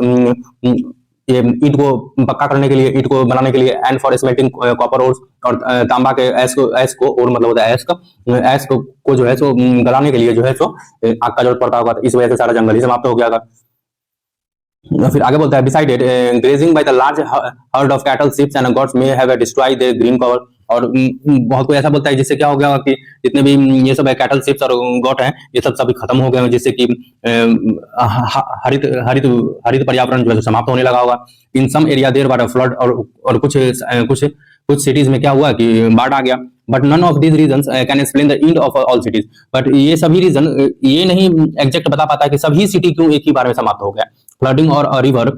ये ईंट को पक्का करने के लिए, ईंट को बनाने के लिए, and for smelting copper ores, और तांबा के ऐश को और मतलब होता है ऐश को जो है सो गलाने के लिए जो है सो आग का जरूरत पड़ता होगा, तो इस वजह से सारा जंगल ही समाप्त हो गया था। फिर आगे बोलता है decided grazing by the large heard of cattle ships and God's may have destroyed the green cover, और बहुत कोई ऐसा बोलता है जिससे क्या हो गया कि जितने भी ये सब कैटल शिप्स और गॉट हैं ये सब सभी खत्म हो गए हैं, जिससे कि हरित हरित हरित पर्यावरण जो है समाप्त होने लगा होगा। In some area there were a flood, और कुछ सिटीज में क्या हुआ कि बाढ़ आ गया। But none of these reason can explain the end of all cities, but ये सभी रीजन ये नहीं एग्जैक्ट बता पाता कि सभी सिटी क्यों एक ही बार में समाप्त हो गया। फ्लडिंग और river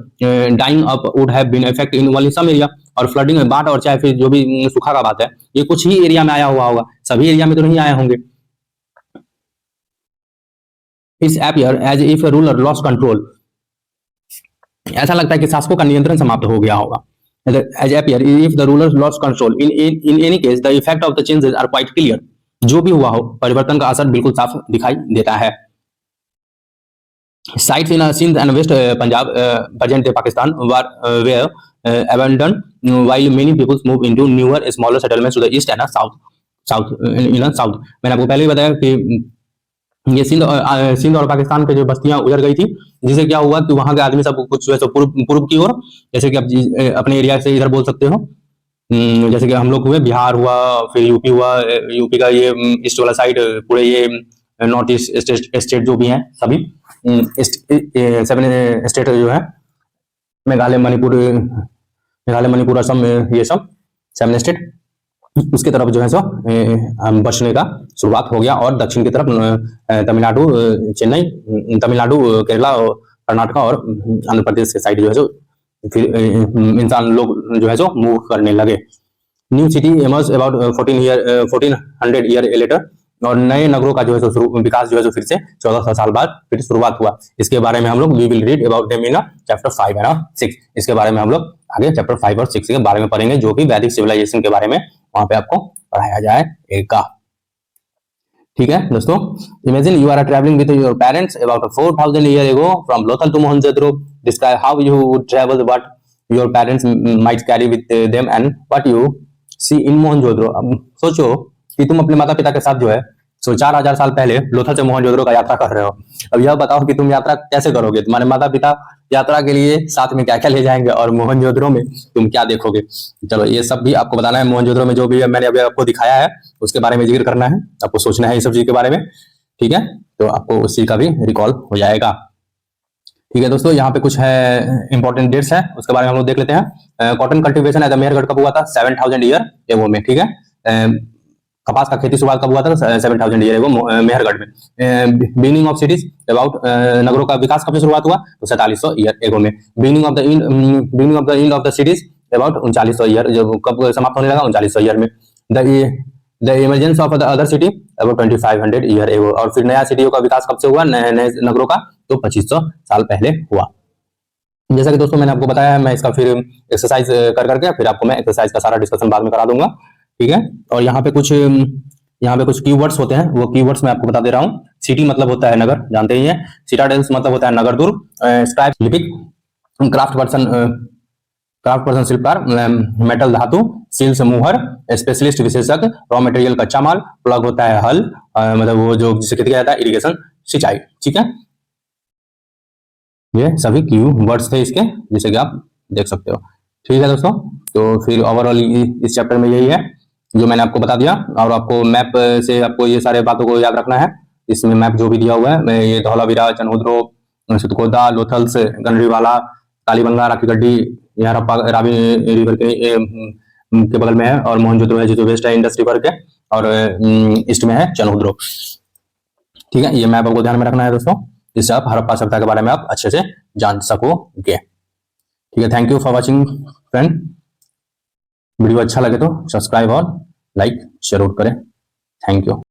drying up would have been effect in only some area, और फ्लडिंग में बाढ़ और चाहे फिर जो भी सूखा का बात है ये कुछ ही एरिया में आया हुआ होगा, सभी एरिया में तो नहीं आए होंगे। It's appear as if ruler lost control, ऐसा लगता है कि शासकों का नियंत्रण समाप्त हो गया होगा। As appear if the ruler lost control in any case the effect of the changes are quite clear, जो भी हुआ हो परिवर्तन का असर बिल्कुल साफ दिखाई देता है। Sites in Sindh and West Punjab, present day Pakistan, were abandoned, while many people moved into newer, smaller settlements to the east and south. South. मैंने आपको पहले ही बताया कि ये सिंध और पाकिस्तान के जो बस्तियां उजड़ गई थी, जिससे क्या हुआ कि वहां के आदमी सब कुछ जो है पूर्व की ओर, जैसे कि आप अपने एरिया से इधर बोल सकते हो, जैसे कि हम लोग हुए बिहार हुआ, फिर यूपी हुआ, यूपी का ये ईस्ट वाला साइड, पूरे ये नॉर्थ ईस्ट स्टेट जो भी हैं सभी 7 स्टेट जो है मेघालय मणिपुर असम, ये सब 7 स्टेट, उसके तरफ जो है सो बचने का शुरुआत हो गया, और दक्षिण की तरफ तमिलनाडु, चेन्नई, तमिलनाडु, केरला, कर्नाटक और आंध्र प्रदेश के साइड जो है सो फिर इंसान लोग जो है सो मूव करने लगे। New city emerge about 1400 year later, और नए नगरों का जो है विकास जो है फिर से 1400 साल बाद फिर शुरुआत हुआ। इसके बारे में हम लोग we will read about them in chapter 5 and 6, इसके बारे में हम लोग आगे चैप्टर 5 और 6 के बारे में पढ़ेंगे, जो कि वैदिक सिविलाइजेशन के बारे में वहां पे आपको पढ़ाया जाएगा। ठीक है दोस्तों, imagine you are travelling with your parents about 4000 year ago from Lothal to Mohenjodaro, describe how you would travel, what your parents might carry with them and what you see in Mohenjodaro. अब सोचो कि तुम अपने माता पिता के साथ जो है 4000 साल पहले लोथल से मोहनजोदड़ो का यात्रा कर रहे हो। अब यह बताओ कि तुम यात्रा कैसे करोगे, तुम्हारे माता पिता यात्रा के लिए साथ में क्या क्या ले जाएंगे, और मोहनजोदड़ो में तुम क्या देखोगे। चलो ये सब भी आपको बताना है, मोहनजोदड़ो में जो भी मैंने अभी आपको दिखाया है उसके बारे में जिक्र करना है, आपको सोचना है ये सब चीज के बारे में। ठीक है, तो आपको उसी का भी रिकॉल हो जाएगा। ठीक है दोस्तों, यहाँ पे कुछ है इंपॉर्टेंट डेट्स है, उसके बारे में हम लोग देख लेते हैं। Cotton cultivation at the Mehrgarh कब हुआ था? 7000 ईयर एगो में। ठीक है, कपास का खेती शुरुआत कब हुआ था? 7000 ईयर एगो मेहरगढ़ में। बिगिनिंग ऑफ सिटीज अबाउट, नगरों का विकास कब से शुरुआत हुआ? तो 4700 ईयर एगो में। Beginning of the end of the cities about 3900 year, जब कब समाप्त होने लगा? 3900 ईयर में। The emergence of the other city about 2500 year ago. और फिर नया सिटियों का विकास कब से हुआ, नए नए नगरों का, तो 2500 साल पहले हुआ। जैसा कि दोस्तों मैंने आपको बताया है, मैं इसका फिर एक्सरसाइज कर करके फिर आपको मैं एक्सरसाइज का सारा डिस्कशन बाद में करा दूंगा, ठीक है। और यहाँ पे कुछ कीवर्ड्स होते हैं, वो कीवर्ड्स मैं आपको बता दे रहा हूँ। सिटी मतलब होता है नगर, जानते ही हैं। सिटाडेल्स मतलब होता है नगर दुर्ग। स्क्राइब लिपिक, क्राफ्ट पर्सन शिल्पकार, मेटल धातु, सील्स मुहर, स्पेशलिस्ट विशेषज्ञ, रॉ मटेरियल कच्चा माल, प्लग होता है हल, मतलब वो जो जिसे कहते जाता है इरिगेशन सिंचाई, ठीक है। ये सभी कीवर्ड्स थे इसके, जैसे कि आप देख सकते हो, ठीक है दोस्तों। तो फिर ओवरऑल इस चैप्टर में यही है जो मैंने आपको बता दिया। और आपको मैप से आपको ये सारे बातों को याद रखना है। इसमें मैप जो भी दिया हुआ है, ये धौलावीरा, चनहुद्रो, सुतकोदा, लोथल्स, गनरीवाला, कालीबंगा, राखीगढ़ी, यहाँ रावी रिवर के बगल में है। और मोहनजोदड़ो है जो वेस्ट है इंडस रिवर के, और ईस्ट में है चनहुद्रो, ठीक है। ये मैप आपको ध्यान में रखना है दोस्तों, जिससे आप हड़प्पा सभ्यता के बारे में आप अच्छे से जान सकोगे, ठीक है। Thank you for watching friend. Video अच्छा लगे तो सब्सक्राइब और लाइक जरूर करें। Thank you.